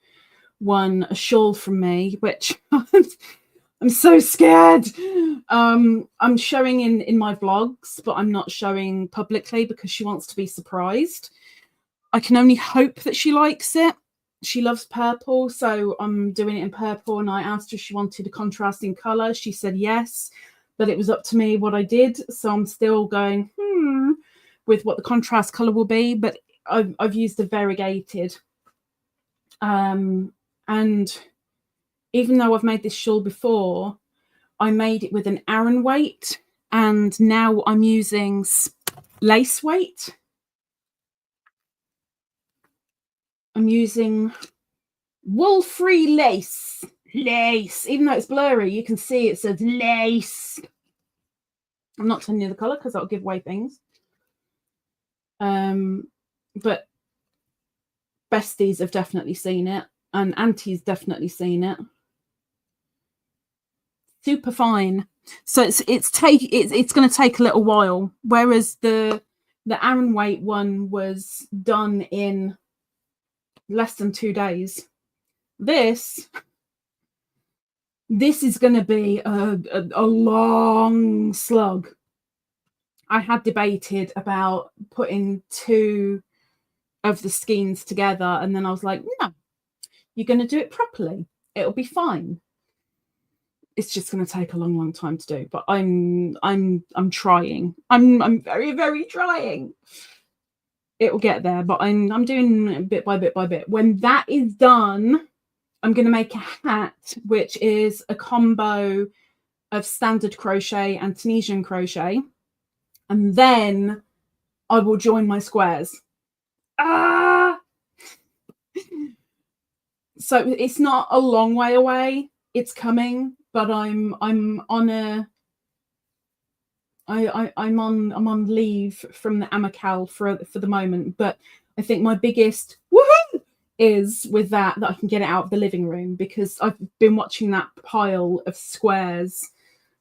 won a shawl from me, which I'm so scared. I'm showing in my vlogs, but I'm not showing publicly because she wants to be surprised. I can only hope that she likes it. She loves purple, so I'm doing it in purple, and I asked her if she wanted a contrasting colour. She said yes, but it was up to me what I did, so I'm still going with what the contrast colour will be, but I've used a variegated. And even though I've made this shawl before, I made it with an Aran weight, and now I'm using lace weight. I'm using wool-free lace. Even though it's blurry, you can see it says lace. I'm not telling you the colour because that'll give away things. But besties have definitely seen it, and Auntie's definitely seen it. Super fine. So it's going to take a little while, whereas the Aran weight one was done in less than 2 days. This is going to be a long slug. I had debated about putting 2 of the skeins together, and then I was like, no, you're going to do it properly. It'll be fine. It's just going to take a long time to do, but I'm trying. I'm very, very trying. It will get there, but I'm doing bit by bit by bit. When that is done, I'm going to make a hat, which is a combo of standard crochet and Tunisian crochet, and then I will join my squares. So it's not a long way away. It's coming, but I'm on leave from the Amicale for the moment. But I think my biggest woohoo is with that I can get it out of the living room, because I've been watching that pile of squares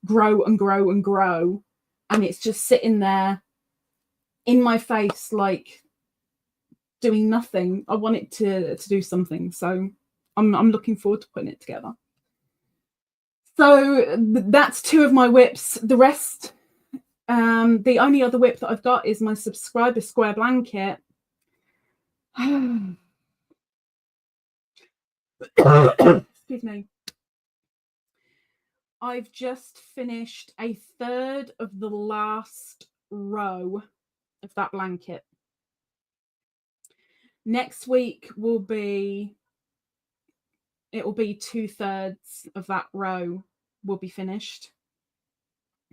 grow and grow and grow, and it's just sitting there in my face, like doing nothing. I want it to do something, so I'm looking forward to putting it together. So that's 2 of my whips. The rest, the only other whip that I've got is my subscriber square blanket. Excuse me. I've just finished a third of the last row of that blanket. Next week will be 2/3 of that row will be finished,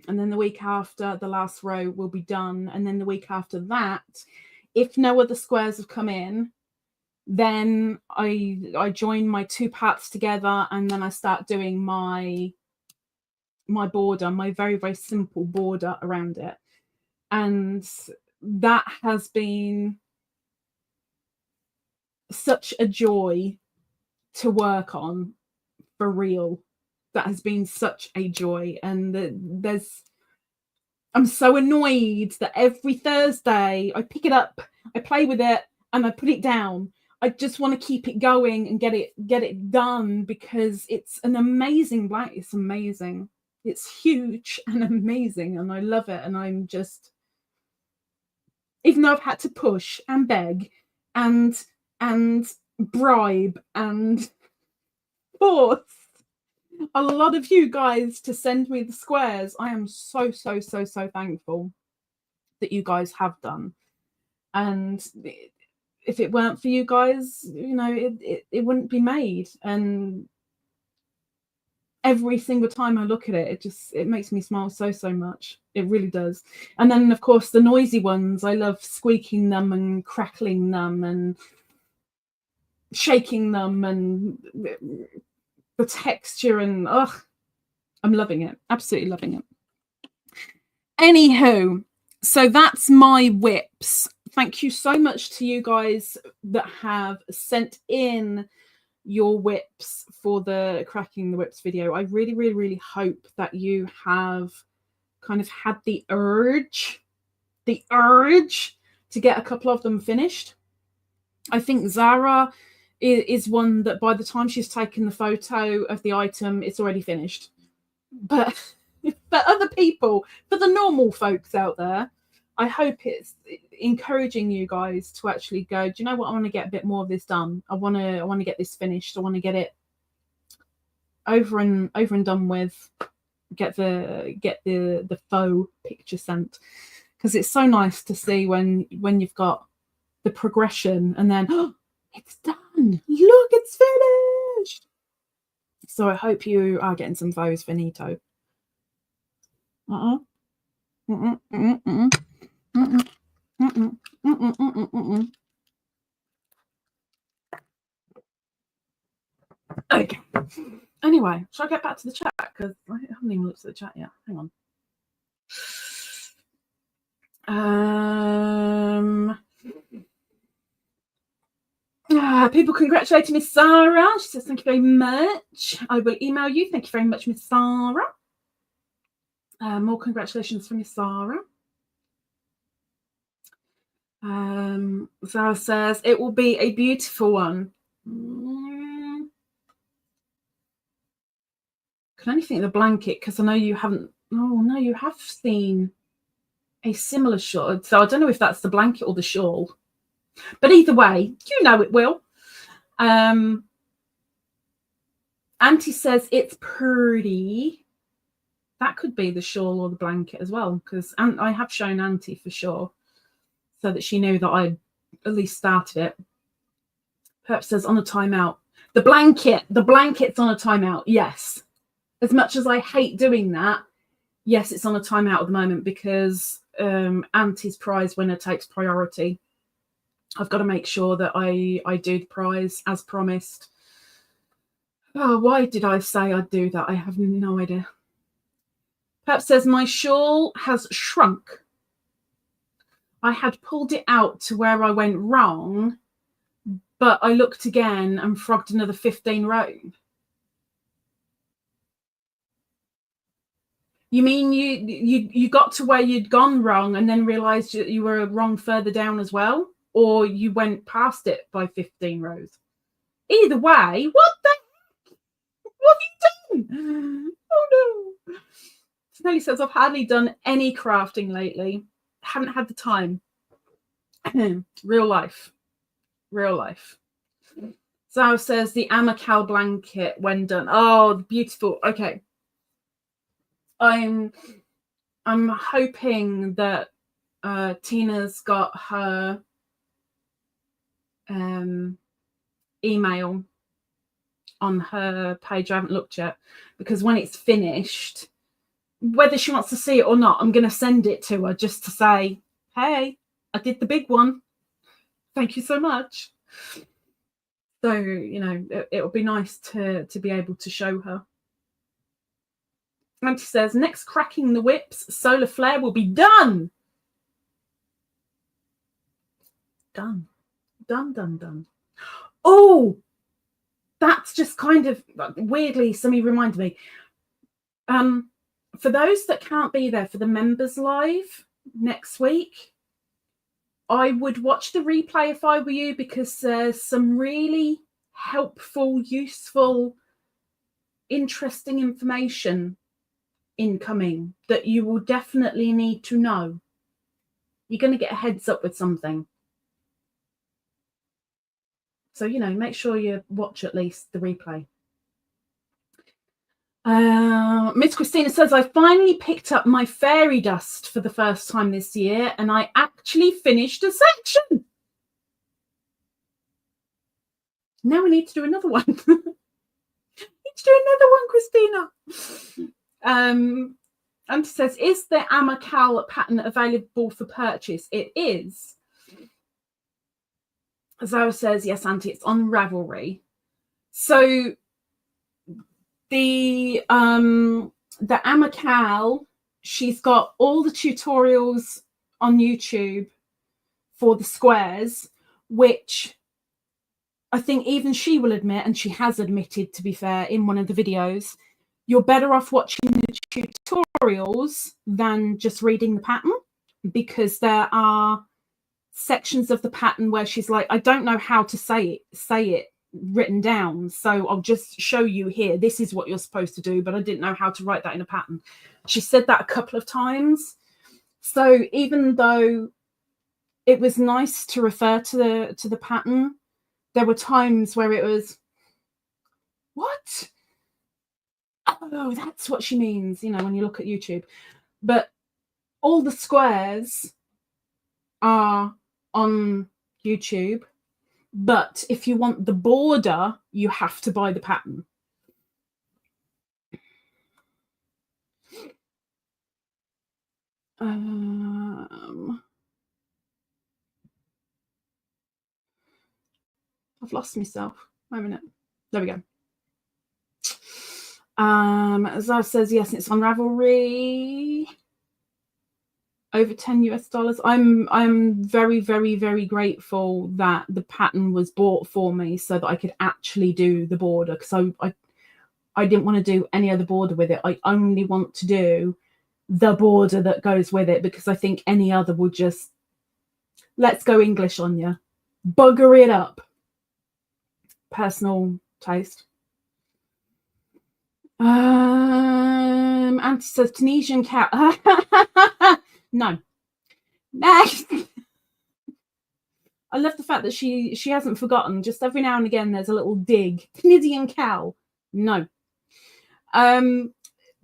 and then the week after, the last row will be done, and then the week after that, if no other squares have come in, then I join my 2 parts together, and then I start doing my border, my very, very simple border around it. And that has been such a joy to work on, for real. that has been such a joy. And I'm so annoyed that every Thursday I pick it up, I play with it, and I put it down. I just want to keep it going and get it done, because it's an amazing blanket. It's amazing. It's huge and amazing, and I love it. And I'm just, even though I've had to push and beg and bribe and force a lot of you guys to send me the squares, I am so thankful that you guys have done. And if it weren't for you guys, you know, it wouldn't be made. And every single time I look at it, it makes me smile so much. It really does. And then, of course, the noisy ones, I love squeaking them and crackling them and shaking them, and the texture, and I'm loving it. Absolutely loving it. Anywho, so that's my whips. Thank you so much to you guys that have sent in your whips for the cracking the whips video. I really hope that you have kind of had the urge to get a couple of them finished. I think Zara is one that by the time she's taken the photo of the item, it's already finished. But for other people, for the normal folks out there, I hope it's encouraging you guys to actually go, do you know what, I want to get a bit more of this done. I want to get this finished. I want to get it over and done with. Get the faux picture sent, because it's so nice to see when you've got the progression and then it's done. Look, it's finished. So I hope you are getting some faux finito. Okay. Anyway, shall I get back to the chat? Because I haven't even looked at the chat yet. Hang on. People congratulating Miss Sarah. She says, thank you very much. I will email you. Thank you very much, Miss Sarah. More congratulations for Miss Sarah. Sarah says, it will be a beautiful one. Can only think of the blanket, because I know you haven't. Oh, no, you have seen a similar shawl. So I don't know if that's the blanket or the shawl. But either way, you know it will. Auntie says it's pretty. That could be the shawl or the blanket as well, because I have shown Auntie for sure, so that she knew that I at least started it. Perhaps says on a timeout. The blanket's on a timeout, yes. As much as I hate doing that, yes, it's on a timeout at the moment, because Auntie's prize winner takes priority. I've got to make sure that I do the prize as promised. Oh, why did I say I'd do that? I have no idea. Perhaps says, my shawl has shrunk. I had pulled it out to where I went wrong, but I looked again and frogged another 15 rows. You mean you got to where you'd gone wrong and then realised you were wrong further down as well? Or you went past it by 15 rows? Either way, what the heck? What have you done? Oh no. Snelly says, I've hardly done any crafting lately. Haven't had the time. Real life. Zao says the Amacal blanket when done. Oh, beautiful. Okay. I'm hoping that Tina's got her email on her page. I haven't looked yet, because when it's finished, whether she wants to see it or not, I'm going to send it to her just to say, hey, I did the big one. Thank you so much. So, you know, it'll be nice to be able to show her. Auntie says, next cracking the whips, solar flare will be done. Done. Oh, that's just kind of weirdly, somebody reminded me. For those that can't be there for the members live next week, I would watch the replay if I were you, because there's some really helpful, useful, interesting information incoming that you will definitely need to know. You're going to get a heads up with something. So, you know, make sure you watch at least the replay. Miss Christina says, I finally picked up my fairy dust for the first time this year, and I actually finished a section. Now we need to do another one. Christina. And it says, is the Amacal pattern available for purchase? It is. Zara says, yes, Auntie, it's on Ravelry. So the Amacal, she's got all the tutorials on YouTube for the squares, which I think even she will admit, and she has admitted, to be fair, in one of the videos, you're better off watching the tutorials than just reading the pattern, because there are sections of the pattern where she's like, I don't know how to say it written down, so I'll just show you here. This is what you're supposed to do, but I didn't know how to write that in a pattern. She said that a couple of times. So even though it was nice to refer to the pattern, there were times where it was, what? Oh, that's what she means, you know, when you look at YouTube. But all the squares are on YouTube. But if you want the border, you have to buy the pattern. I've lost myself. Wait a minute. There we go. Zara says, yes, it's on Ravelry. Over $10 US. I'm very, very, very grateful that the pattern was bought for me so that I could actually do the border, because I didn't want to do any other border with it. I only want to do the border that goes with it, because I think any other would just, let's go English on you, bugger it up. Personal taste. Auntie says Tunisian cat. No. Next. I love the fact that she hasn't forgotten. Just every now and again there's a little dig. Tunisian cow. No.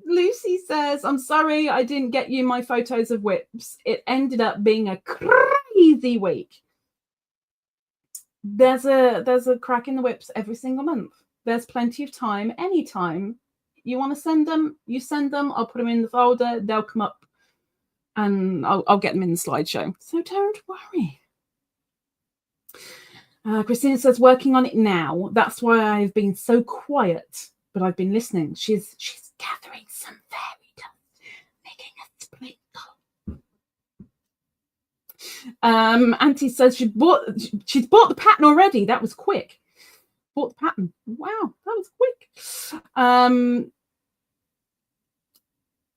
Lucy says, I'm sorry I didn't get you my photos of whips. It ended up being a crazy week. There's a crack in the whips every single month. There's plenty of time. Anytime you want to send them, you send them. I'll put them in the folder. They'll come up, and I'll get them in the slideshow. So don't worry. Christina says, working on it now. That's why I've been so quiet, but I've been listening. She's gathering some fairy dust, making a sprinkle. Auntie says she's bought the pattern already. That was quick. Bought the pattern. Wow, that was quick.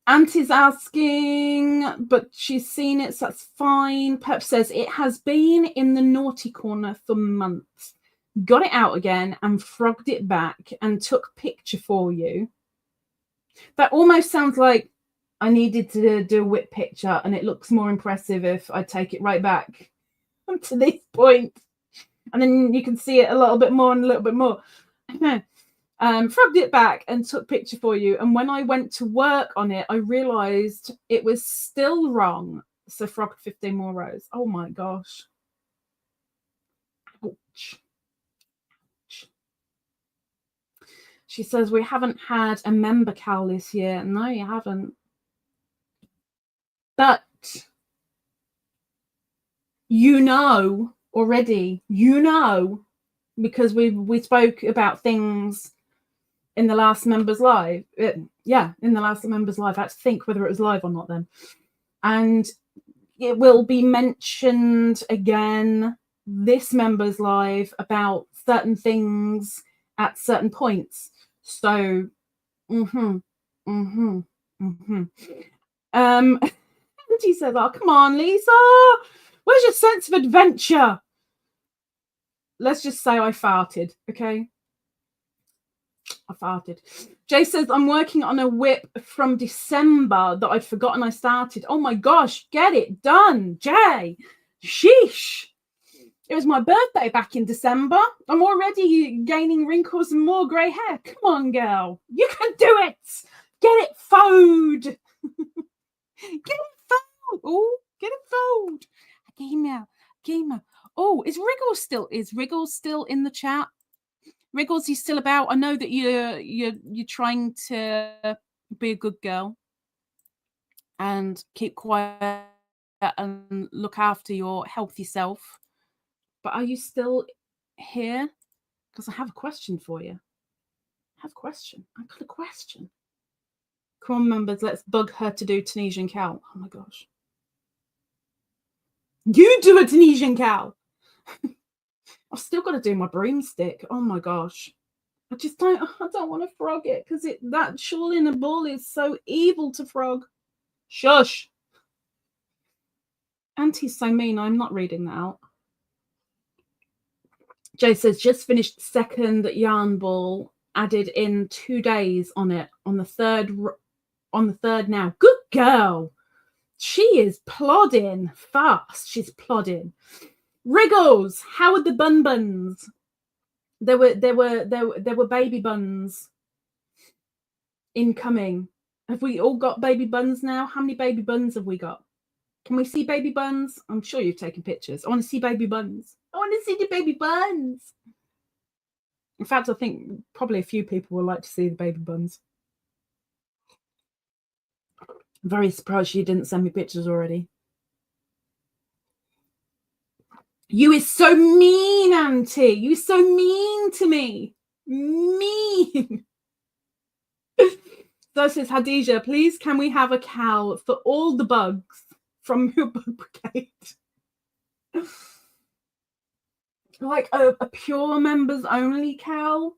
Auntie's asking, but she's seen it, so that's fine. Pep says it has been in the naughty corner for months. Got it out again and frogged it back and took a picture for you. That almost sounds like I needed to do a whip picture, and it looks more impressive if I take it right back to this point. And then you can see it a little bit more and a little bit more. Frogged it back and took a picture for you. And when I went to work on it, I realised it was still wrong. So frogged 15 more rows. Oh my gosh. Ouch. Ouch. She says, we haven't had a member cowl this year. No, you haven't. But you know already, because we spoke about things in the last members live. In the last members live. I had to think whether it was live or not then. And it will be mentioned again this members live about certain things at certain points. So She says, oh, come on, Lisa. Where's your sense of adventure? Let's just say I farted, okay? I farted. Jay says, I'm working on a whip from December that I'd forgotten I started. Oh my gosh, get it done, Jay. Sheesh. It was my birthday back in December. I'm already gaining wrinkles and more grey hair. Come on, girl. You can do it. Get it fold. Get it fold. Oh, get it fold. Gamer. Oh, is Wriggles still in the chat? Wriggles, he's still about. I know that you're trying to be a good girl and keep quiet and look after your healthy self. But are you still here? Because I have a question for you. I got a question. Come on, members, let's bug her to do Tunisian cow. Oh my gosh. You do a Tunisian cow. I've still got to do my broomstick. Oh my gosh. I don't want to frog it because that shawl in a ball is so evil to frog. Shush. Auntie's so mean. I'm not reading that out. Jay says, just finished second yarn ball, added in 2 days on it, on the third now. Good girl. She is plodding fast. She's plodding. Wriggles, how are the buns? There were baby buns incoming. Have we all got baby buns now? How many baby buns have we got? Can we see baby buns? I'm sure you've taken pictures. I want to see baby buns. I want to see the baby buns. In fact, I think probably a few people would like to see the baby buns. I'm very surprised you didn't send me pictures already. You is so mean, Auntie. You so mean to me. Mean. So says Khadijah, please can we have a cow for all the bugs from your bug brigade? Like a pure members only cow?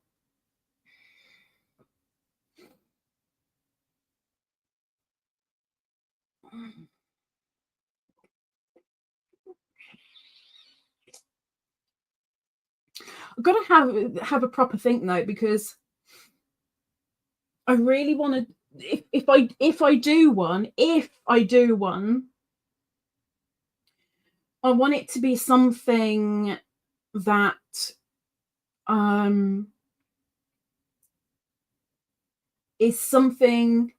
I've got to have a proper think though, because I really want to. If I do one, I want it to be something that is something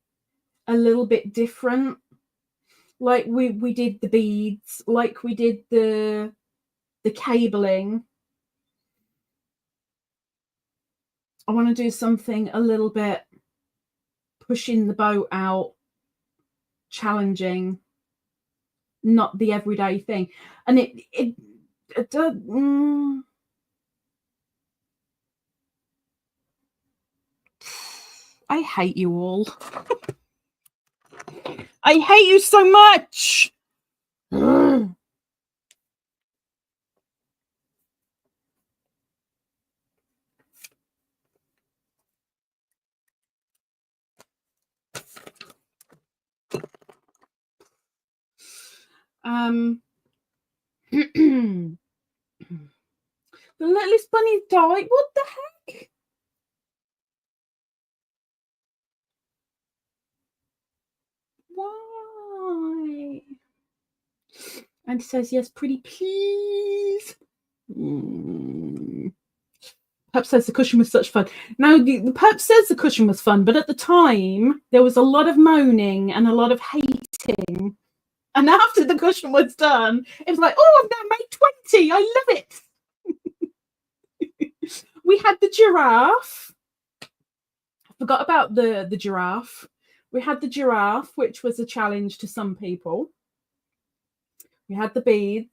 a little bit different. Like we did the beads, like we did the cabling. I want to do something a little bit pushing the boat out, challenging, not the everyday thing. And it does. I hate you all. I hate you so much. The littlest bunny died. What the heck? Why? And he says, yes, pretty please. Pup says the cushion was such fun. Now, the pup says the cushion was fun, but at the time, there was a lot of moaning and a lot of hating. And after the cushion was done, it was like, oh, I've now made 20. I love it. We had the giraffe. I forgot about the giraffe. We had the giraffe, which was a challenge to some people. We had the beads.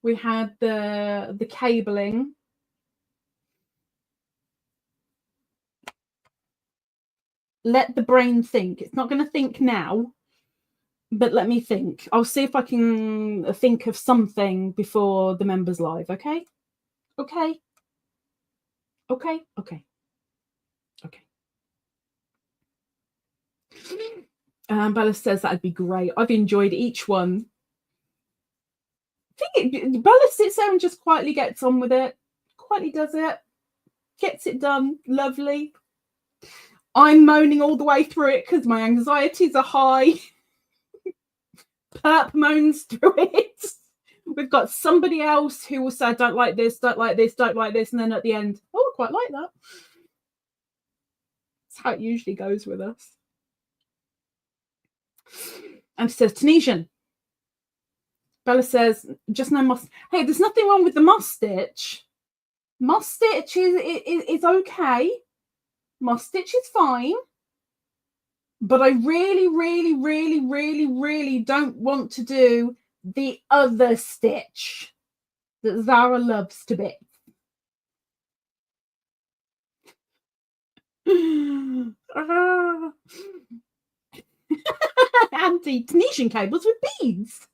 We had the cabling. Let the brain think. It's not going to think now, but let me think. I'll see if I can think of something before the members live. Okay? Okay. Okay. Okay. Okay. Bella says that'd be great. I've enjoyed each one. Bella sits there and just quietly gets on with it. Quietly does it. Gets it done. Lovely. I'm moaning all the way through it because my anxieties are high. Perp moans through it. We've got somebody else who will say, don't like this, don't like this, don't like this. And then at the end, oh, I quite like that. That's how it usually goes with us. And she says, Tunisian. Bella says, just no moss. Hey, there's nothing wrong with the moss stitch. Moss stitch is okay. Moss stitch is fine. But I really, really, really, really, really don't want to do the other stitch that Zara loves to bits. Anti-Tunisian cables with beads.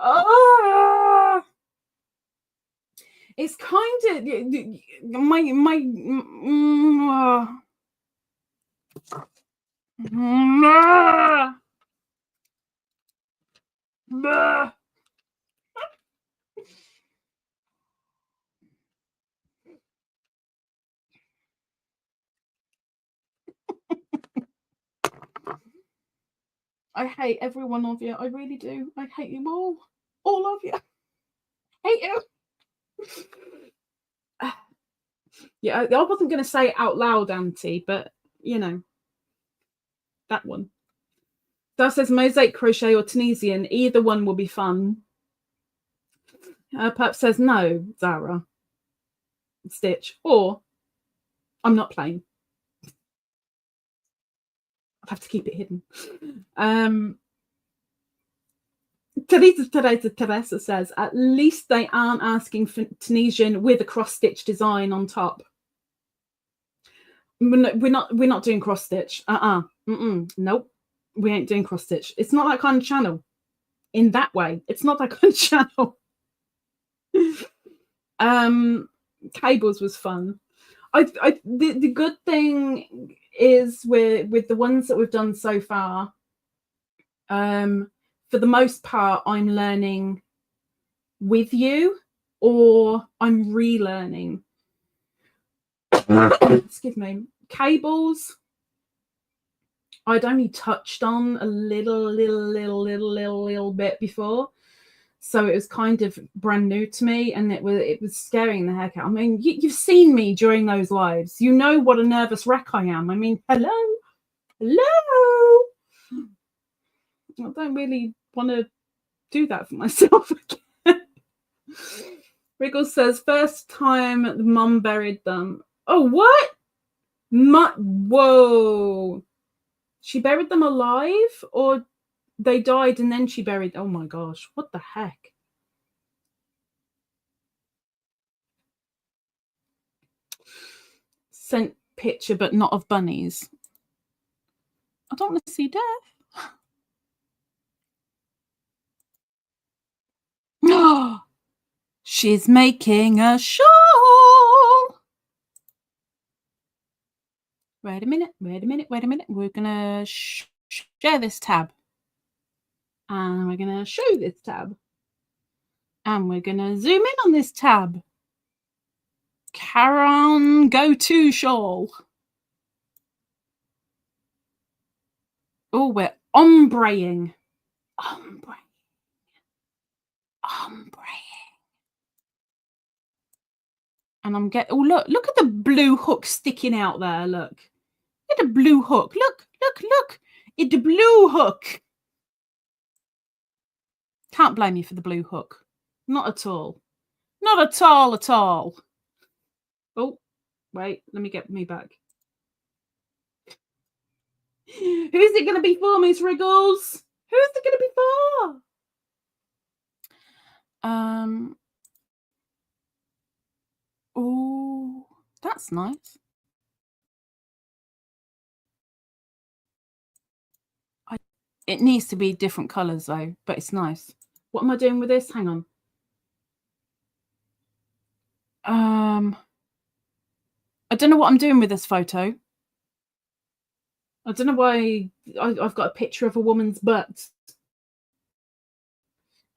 Oh, it's kind of I hate every one of you. I really do. I hate you all of you. Hate you. Yeah, I wasn't going to say it out loud, Auntie, but you know, that one. That says mosaic crochet or Tunisian. Either one will be fun. Perp says no, Zara. Stitch. Or I'm not playing. I'll have to keep it hidden. Teresa says, at least they aren't asking for Tunisian with a cross stitch design on top. We're not doing cross stitch. Nope, we ain't doing cross stitch. It's not that kind of channel. In that way, it's not that kind of channel. Cables was fun. The good thing is with the ones that we've done so far, for the most part, I'm learning with you or I'm relearning. Excuse me. Cables, I'd only touched on a little bit before. So it was kind of brand new to me, and it was scaring the heck out. I mean, you've seen me during those lives. You know what a nervous wreck I am. I mean, hello. I don't really want to do that for myself again. Wriggles says, first time the mum buried them. Oh, what? Whoa. She buried them alive, or they died and then she buried? Oh my gosh, what the heck? Sent picture, but not of bunnies. I don't want to see death. Oh, she's making a shawl. Wait a minute. We're gonna share this tab, and we're gonna show this tab, and we're gonna zoom in on this tab. Caron go-to shawl. Oh, we're ombreing. And I'm getting, oh, look at the blue hook sticking out there. Look at the blue hook. Look at the blue hook. Can't blame you for the blue hook. Not at all. Not at all. Oh, wait, let me get me back. Who's it going to be for, Miss Wriggles? Who's it going to be for? Oh, that's nice. It needs to be different colours though, but it's nice. What am I doing with this? Hang on. I don't know what I'm doing with this photo. I don't know why I've got a picture of a woman's butt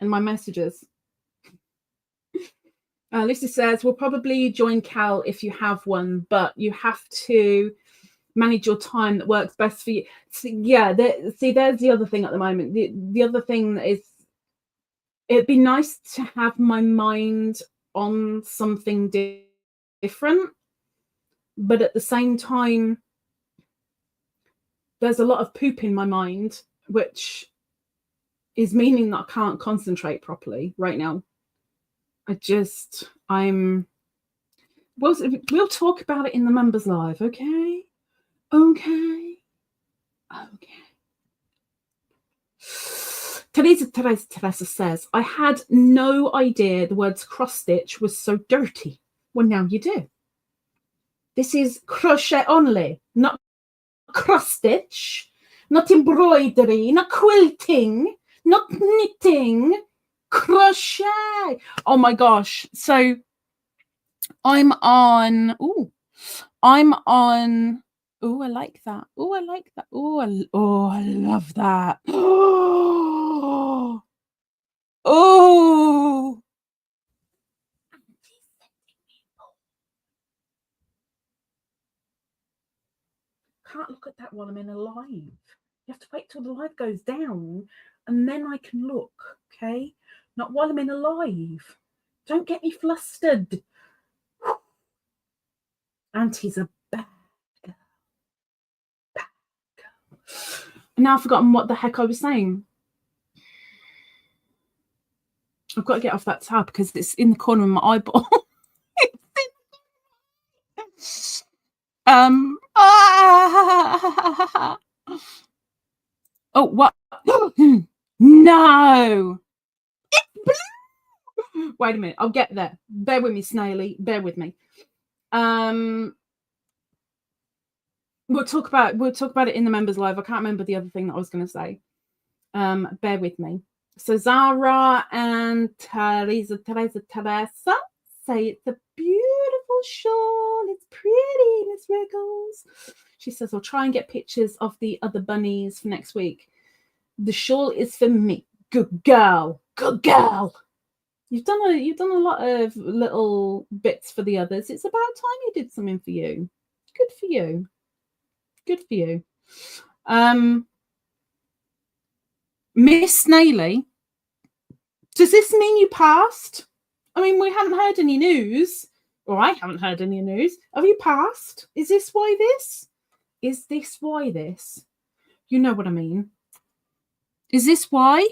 in my messages. Lucy says, we'll probably join Cal if you have one, but you have to manage your time that works best for you. Yeah, there's the other thing at the moment. The other thing is, it'd be nice to have my mind on something different, but at the same time, there's a lot of poop in my mind, which is meaning that I can't concentrate properly right now. We'll talk about it in the members live, okay? Okay. Teresa says, I had no idea the words cross stitch was so dirty. Well, now you do. This is crochet only, not cross stitch, not embroidery, not quilting, not knitting, crochet. Oh my gosh. So I'm on, I like that. I like that. I love that. Oh. Can't look at that while I'm in a live. You have to wait till the live goes down and then I can look, okay? Not while I'm in a live. Don't get me flustered. Auntie's a bad girl. Bad girl. Now I've forgotten what the heck I was saying. I've got to get off that tab because it's in the corner of my eyeball. Oh, what? No. It's blue. Wait a minute. I'll get there. Bear with me, Snaily. Bear with me. We'll talk about it in the members live. I can't remember the other thing that I was going to say. Bear with me. So Zara and Teresa say it's a beautiful shawl. It's pretty, Miss Wriggles. She says, I'll try and get pictures of the other bunnies for next week. The shawl is for me. Good girl. Good girl. You've done a lot of little bits for the others. It's about time you did something for you. Good for you. Good for you. Miss Snaily, does this mean you passed? I mean, we haven't heard any news, or I haven't heard any news. Have you passed? Is this why this? Is this why this? You know what I mean. Is this why?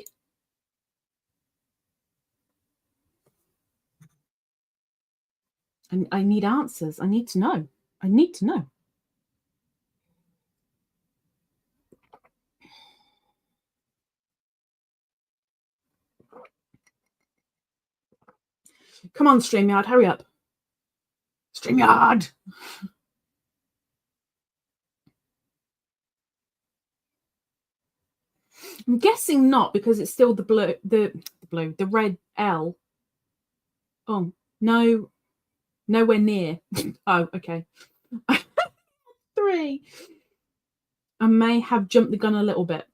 I need answers. I need to know. I need to know. Come on, StreamYard, hurry up. StreamYard. I'm guessing not, because it's still the blue, the red L. Oh, no, nowhere near. Oh, okay. 3. I may have jumped the gun a little bit.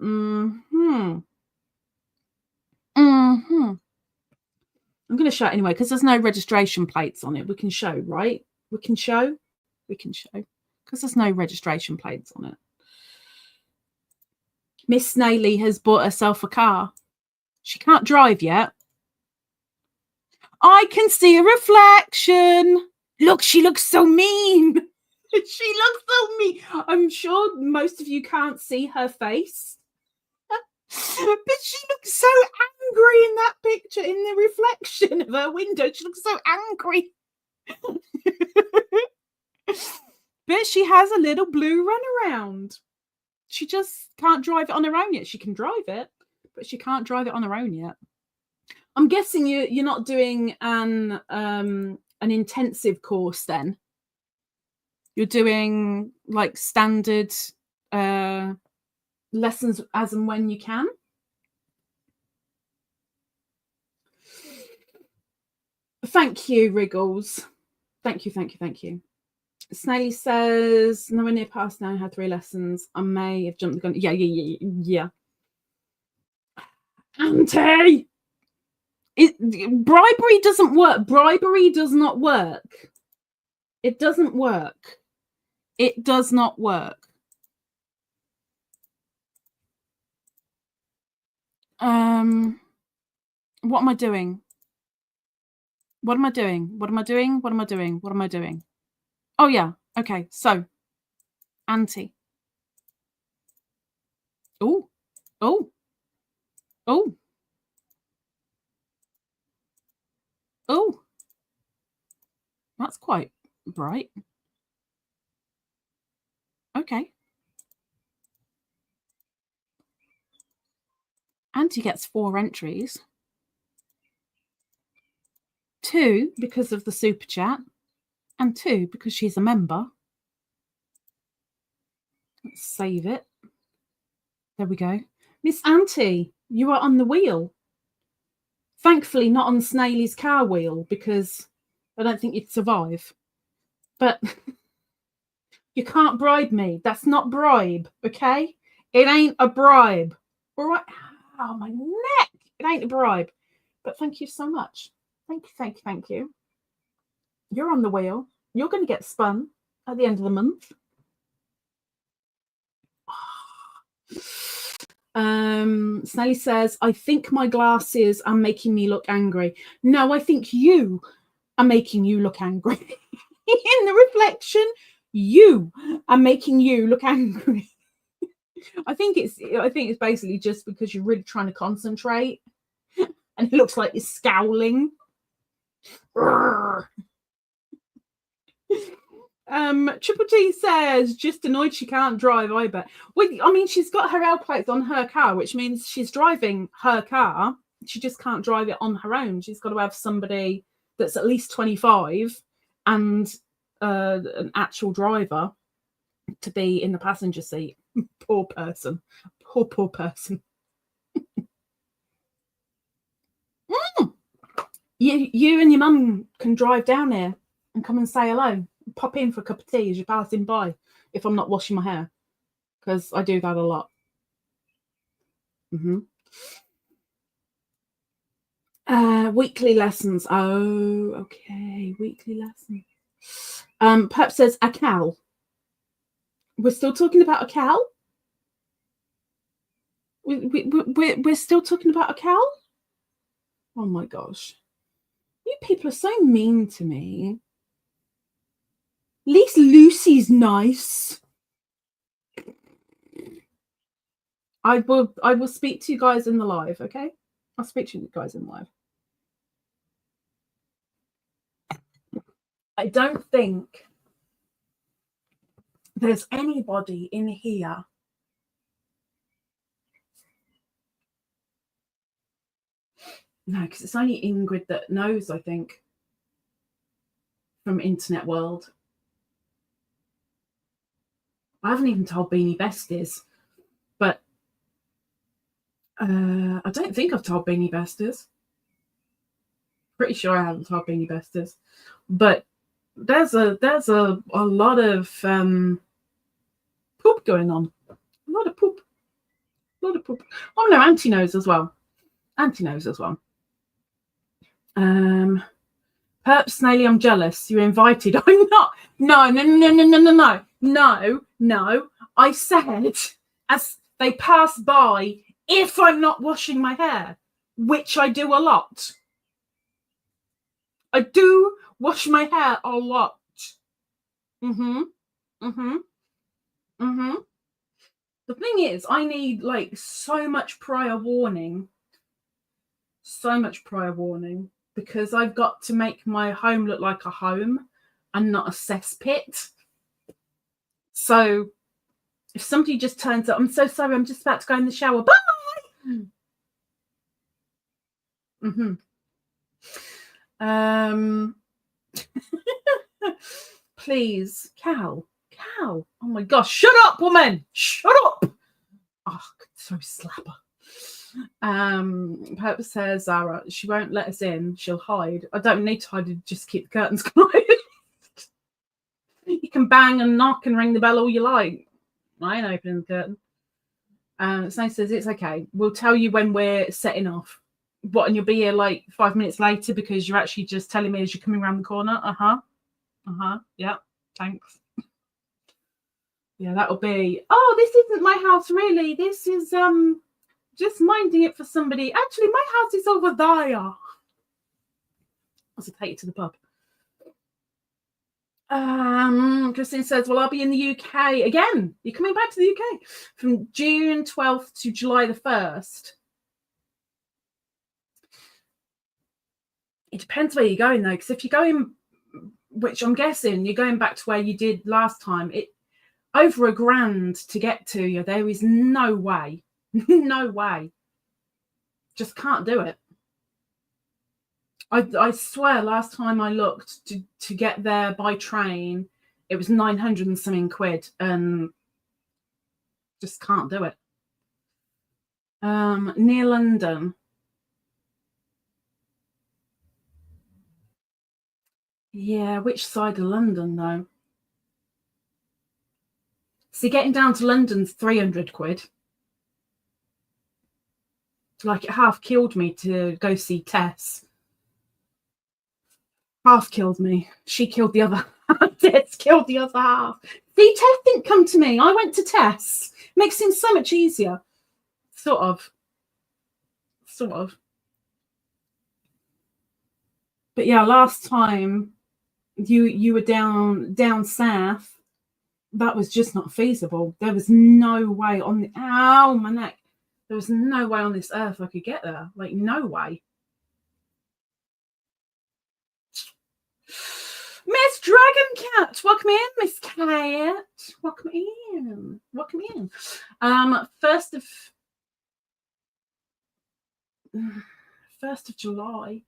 I'm going to show it anyway, because there's no registration plates on it. We can show, right? We can show, because there's no registration plates on it. Miss Snaily has bought herself a car. She can't drive yet. I can see a reflection. Look, she looks so mean. She looks so mean. I'm sure most of you can't see her face. But she looks so angry in that picture, in the reflection of her window. She looks so angry. But she has a little blue runaround. She just can't drive it on her own yet. She can drive it, but she can't drive it on her own yet. I'm guessing you're not doing an intensive course then. You're doing like standard lessons as and when you can. Thank you, Wriggles. Thank you. Snaily says, nowhere near past now, I had 3 lessons. I may have jumped the gun. Yeah. Auntie! Bribery doesn't work. Bribery does not work. It doesn't work. It does not work. What am I doing? What am I doing? What am I doing? What am I doing? What am I doing? Oh, yeah. Okay. So, Auntie. Oh. Oh. Oh. Oh. That's quite bright. Okay. Auntie gets 4 entries. 2 because of the super chat, and 2 because she's a member. Let's save it. There we go. Miss Auntie, you are on the wheel. Thankfully, not on Snaily's car wheel, because I don't think you'd survive. But you can't bribe me. That's not bribe, okay? It ain't a bribe. All right. Oh, my neck. It ain't a bribe. But thank you so much. Thank you. You're on the wheel. You're going to get spun at the end of the month. Snaily says, I think my glasses are making me look angry. No, I think you are making you look angry. In the reflection, you are making you look angry. I think it's basically just because you're really trying to concentrate and it looks like you're scowling. Triple T says, just annoyed she can't drive, I bet. Well, I mean, she's got her L plates on her car, which means she's driving her car. She just can't drive it on her own. She's got to have somebody that's at least 25 and an actual driver to be in the passenger seat. Poor person. Poor person. You and your mum can drive down here and come and say hello. Pop in for a cup of tea as you're passing by if I'm not washing my hair, because I do that a lot. Weekly lessons. Oh, okay. Weekly lessons. Perp says a cow. We're still talking about a cow? We're still talking about a cow? Oh my gosh. You people are so mean to me. At least Lucy's nice. I will speak to you guys in the live, okay? I'll speak to you guys in the live. I don't think there's anybody in here no, because it's only Ingrid that knows, I think, from Internet World. I haven't even told Beanie Besties, but I don't think I've told Beanie Besties. Pretty sure I haven't told Beanie Besties, but there's a lot of poop going on. A lot of poop. Oh no, Auntie knows as well. Perp Snaily, I'm jealous. You're invited. I'm not. No. I said as they pass by, if I'm not washing my hair, which I do a lot. I do wash my hair a lot. The thing is, I need like so much prior warning. Because I've got to make my home look like a home and not a cesspit. So if somebody just turns up, I'm so sorry, I'm just about to go in the shower. Bye! Please, cow. Oh my gosh, shut up, woman! Shut up! Oh, so slapper. Perp says, Zara, she won't let us in. She'll hide. I don't need to hide. Just keep the curtains closed. You can bang and knock and ring the bell all you like. I ain't opening the curtain. Snape says it's okay. We'll tell you when we're setting off. What, and you'll be here like 5 minutes later because you're actually just telling me as you're coming around the corner? Yeah, thanks. Yeah, that'll be, oh, this isn't my house really. This is just minding it for somebody. Actually, my house is over there. I'll take you to the pub. Christine says, well, I'll be in the UK again. You're coming back to the UK from June 12th to July the 1st. It depends where you're going though, because if you're going, which I'm guessing you're going back to where you did last time, it over £1,000 to get to you. There is no way. No way. Just can't do it. I swear last time I looked to get there by train, it was 900 and something quid, and just can't do it. Near London. Yeah, which side of London though? See, getting down to London's 300 quid. Like, it half killed me to go see Tess. Half killed me. She killed the other half. Tess killed the other half. See, Tess didn't come to me. I went to Tess. Makes things so much easier. Sort of. But yeah, last time you were down south, that was just not feasible. There was no way on the my neck. There was no way on this earth I could get there. Like, no way. Miss Dragon Cat, welcome in, Miss Cat. Welcome in. Welcome in. 1st of July.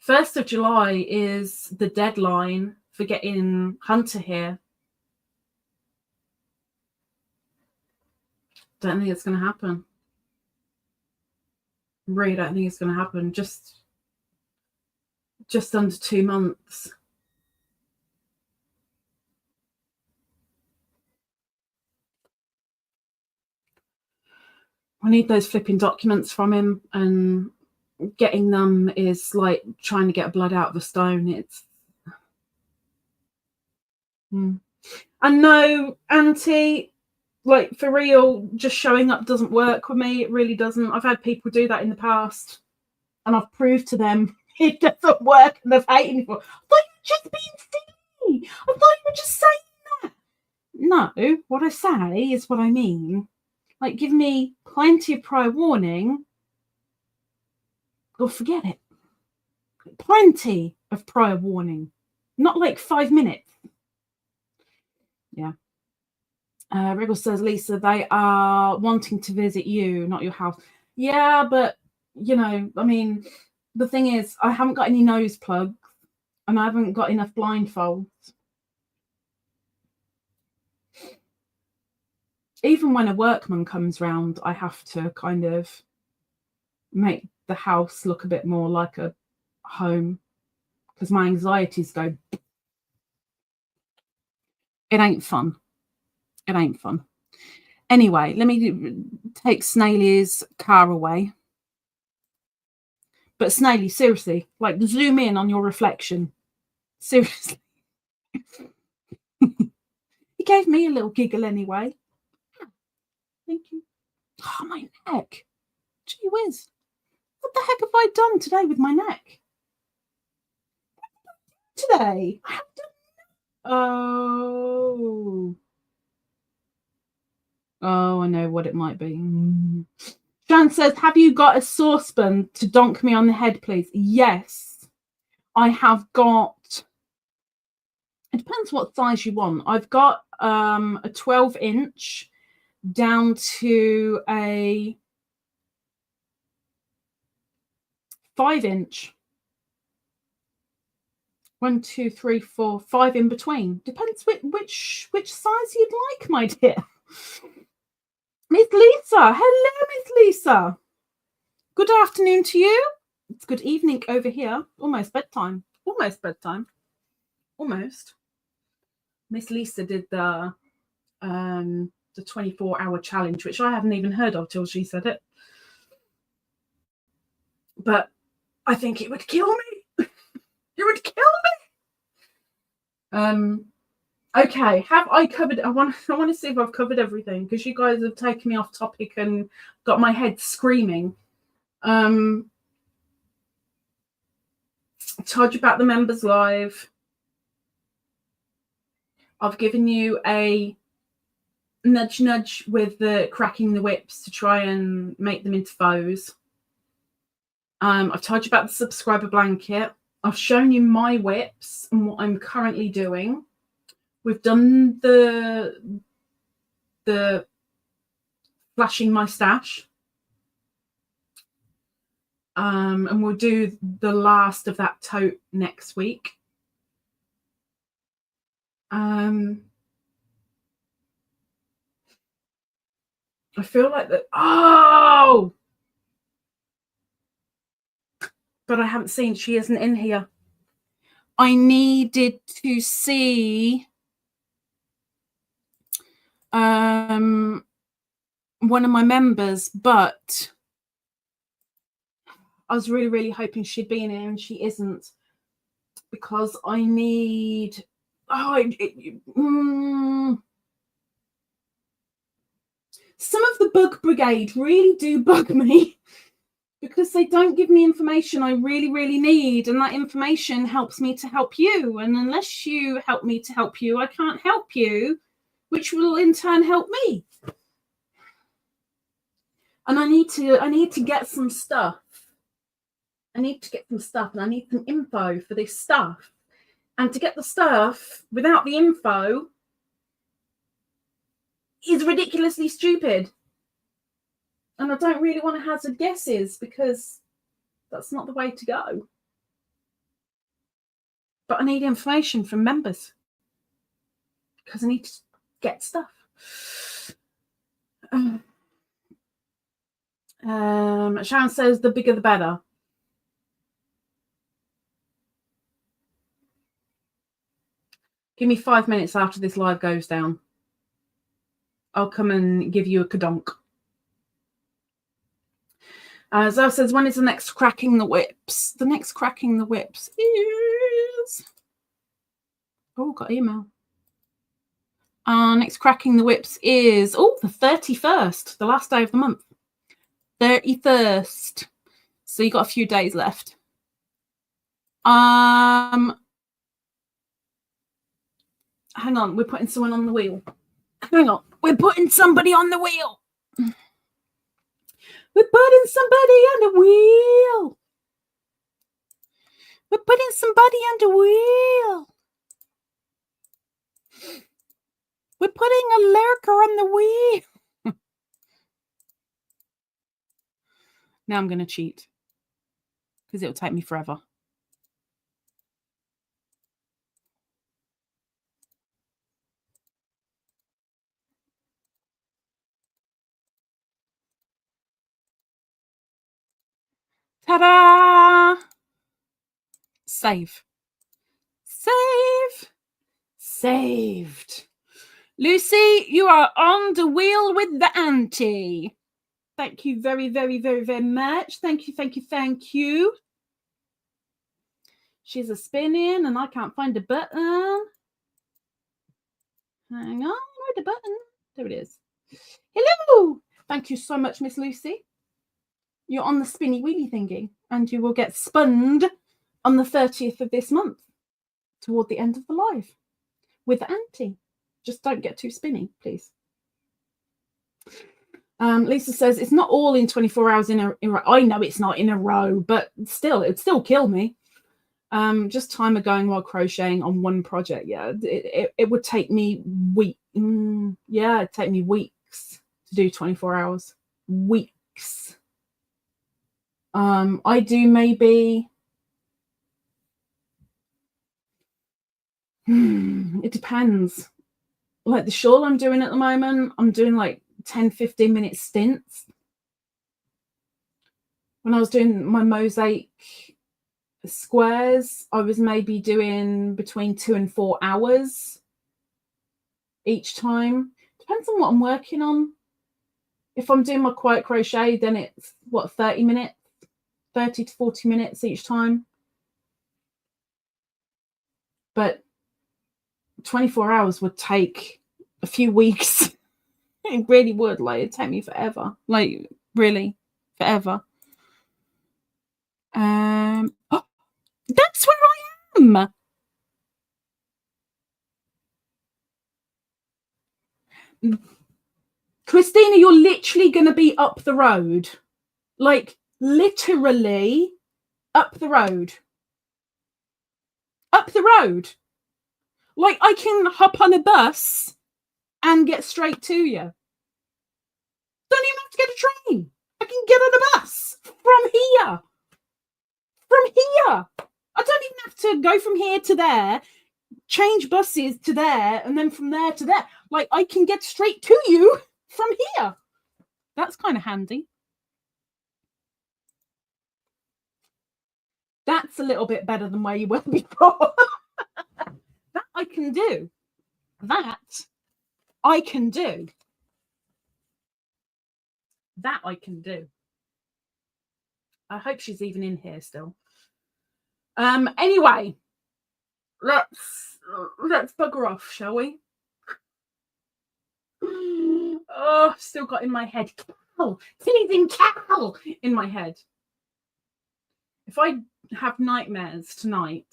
1st of July is the deadline for getting Hunter here. Don't think it's going to happen. Really don't think it's going to happen. Just under 2 months. I need those flipping documents from him, and getting them is like trying to get blood out of a stone. It's I know, Auntie, like, for real, just showing up doesn't work with me. It really doesn't. I've had people do that in the past, and I've proved to them it doesn't work, and they've hated me for it. I thought you were just being silly. I thought you were just saying that. No, what I say is what I mean. Like, give me plenty of prior warning or forget it. Plenty of prior warning. Not like 5 minutes. Yeah. Wriggle says, Lisa, they are wanting to visit you, not your house. Yeah, but, you know, I mean, the thing is, I haven't got any nose plugs and I haven't got enough blindfolds. Even when a workman comes round, I have to kind of make the house look a bit more like a home, because my anxieties go. It ain't fun. It ain't fun. Anyway, let me take Snailey's car away. But Snailey, seriously, like, zoom in on your reflection. Seriously. He gave me a little giggle anyway. Thank you. Oh, my neck. Gee whiz. What the heck have I done today with my neck? Today? I have done. Oh, I know what it might be. Jan says, have you got a saucepan to donk me on the head, please? Yes, I have got. It depends what size you want. I've got a 12-inch down to a 5-inch. 1, 2, 3, 4, 5 in between. Depends which size you'd like, my dear. Miss Lisa. Hello, Miss Lisa. Good afternoon to you. It's good evening over here. Almost bedtime. almost bedtime. Almost. Miss Lisa did the 24-hour challenge, which I hadn't even heard of till she said it. But I think it would kill me. It would kill me. Okay, have I covered? I want to see if I've covered everything, because you guys have taken me off topic and got my head screaming. Told you about the members live. I've given you a nudge with the cracking the whips to try and make them into foes. I've told you about the subscriber blanket. I've shown you my whips and what I'm currently doing. We've done the flashing my stash. And we'll do the last of that tote next week. I feel like that. Oh! But I haven't seen, she isn't in here. I needed to see one of my members, but I was really, really hoping she'd be in here, and she isn't, because I need some of the bug brigade really do bug me, because they don't give me information I really, really need, and that information helps me to help you. And unless you help me to help you, I can't help you, which will in turn help me. And I need to get some stuff. I need to get some stuff, and I need some info for this stuff. And to get the stuff without the info is ridiculously stupid. And I don't really want to hazard guesses, because that's not the way to go. But I need information from members, because I need to get stuff. Sharon says the bigger the better. Give me 5 minutes after this live goes down. I'll come and give you a kadonk. Zoe says, when is the next cracking the whips? The next cracking the whips is... Oh, got email. Next cracking the whips is, the 31st, the last day of the month. 31st. So you got a few days left. Hang on, we're putting someone on the wheel. Hang on, we're putting somebody on the wheel. We're putting somebody on the wheel. We're putting somebody on the wheel. We're putting a lurker on the wheel. Now I'm going to cheat, because it'll take me forever. Ta-da! Save. Save. Saved. Lucy, you are on the wheel with the auntie. Thank you very, very, very, very much. Thank you, thank you, thank you. She's a spinning and I can't find a button. Hang on, where's the button? There it is. Hello. Thank you so much, Miss Lucy. You're on the spinny wheelie thingy, and you will get spunned on the 30th of this month, toward the end of the live, with Auntie. Just don't get too spinny, please. Lisa says, it's not all in 24 hours in a row. I know it's not in a row, but still, it'd still kill me. Just timer going while crocheting on one project. Yeah, it would take me weeks. Yeah, it'd take me weeks to do 24 hours. Weeks. I do maybe... it depends. Like the shawl I'm doing at the moment, I'm doing like 10-15 minute stints. When I was doing my mosaic squares, I was maybe doing between 2 and 4 hours each time. Depends on what I'm working on. If I'm doing my quiet crochet, then it's what, 30 minutes, 30 to 40 minutes each time. But 24 hours would take a few weeks. It really would. Like, it'd take me forever. Like, really, forever. Oh, that's where I am. Christina, you're literally going to be up the road. Like, literally up the road. Up the road. Like, I can hop on a bus and get straight to you. Don't even have to get a train. I can get on a bus from here. From here. I don't even have to go from here to there, change buses to there, and then from there to there. Like, I can get straight to you from here. That's kind of handy. That's a little bit better than where you were before. That I can do. That I can do. That I can do. I hope she's even in here still. Anyway, let's bugger off, shall we? Oh, still got in my head. Cal, teasing Cal in my head. If I have nightmares tonight,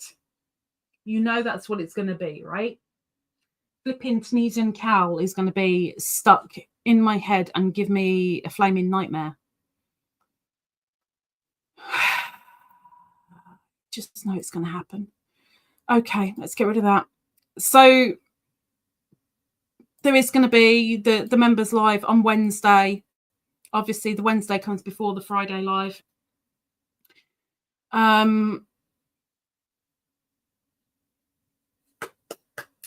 you know that's what it's going to be, right? Flipping Tunisian Cal is going to be stuck in my head and give me a flaming nightmare. Just know it's going to happen. Okay, let's get rid of that. So there is going to be the members live on Wednesday. Obviously, the Wednesday comes before the Friday live. And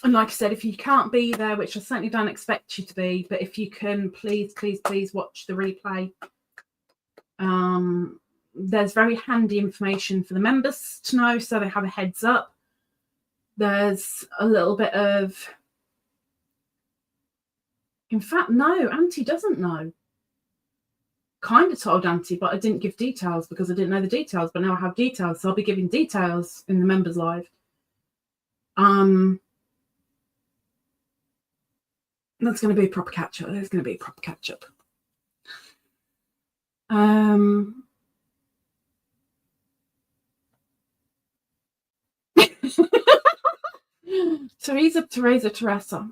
like I said, if you can't be there, which I certainly don't expect you to be, but if you can, please, please, please watch the replay. There's very handy information for the members to know, so they have a heads up. There's a little bit of... In fact, no, Auntie doesn't know. Kind of told Auntie, but I didn't give details because I didn't know the details, but now I have details, so I'll be giving details in the members live. That's going to be a proper catch-up. There's going to be a proper catch-up. Teresa.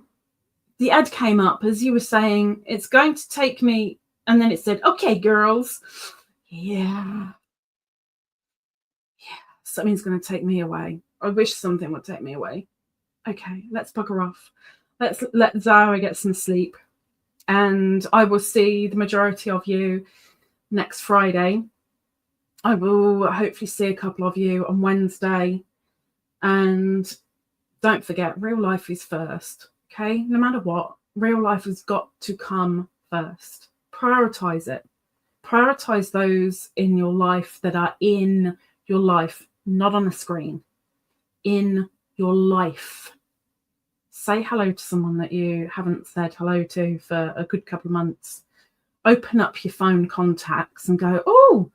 The ad came up as you were saying, it's going to take me, and then it said, okay, girls. Yeah. Something's going to take me away. I wish something would take me away. Okay, let's bugger off. Let's let Zara get some sleep. And I will see the majority of you next Friday. I will hopefully see a couple of you on Wednesday. And don't forget, real life is first. Okay, no matter what, real life has got to come first. Prioritize it. Prioritize those in your life that are in your life, not on a screen. In your life. Say hello to someone that you haven't said hello to for a good couple of months. Open up your phone contacts and go, oh,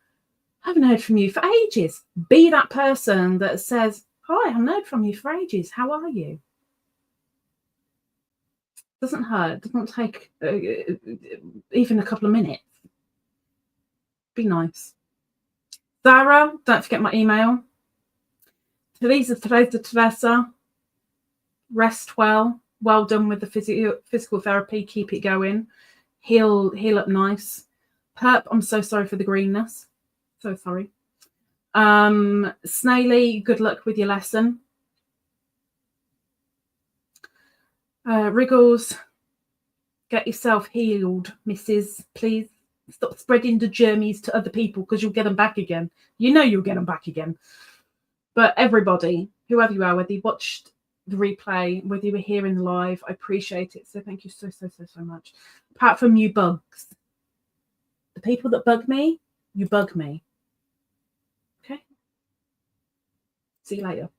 I haven't heard from you for ages. Be that person that says, hi, I haven't heard from you for ages. How are you? Doesn't hurt. Doesn't take even a couple of minutes. Be nice. Zara, don't forget my email. Teresa. Rest well. Well done with the physical therapy. Keep it going. Heal up nice. Perp, I'm so sorry for the greenness. So sorry. Snaily, good luck with your lesson. Wriggles, get yourself healed, Mrs. Please stop spreading the germs to other people because you'll get them back again. You know you'll get them back again. But everybody, whoever you are, whether you watched the replay, whether you were here in the live, I appreciate it. So thank you so much. Apart from you bugs. The people that bug me, you bug me. Okay? See you later.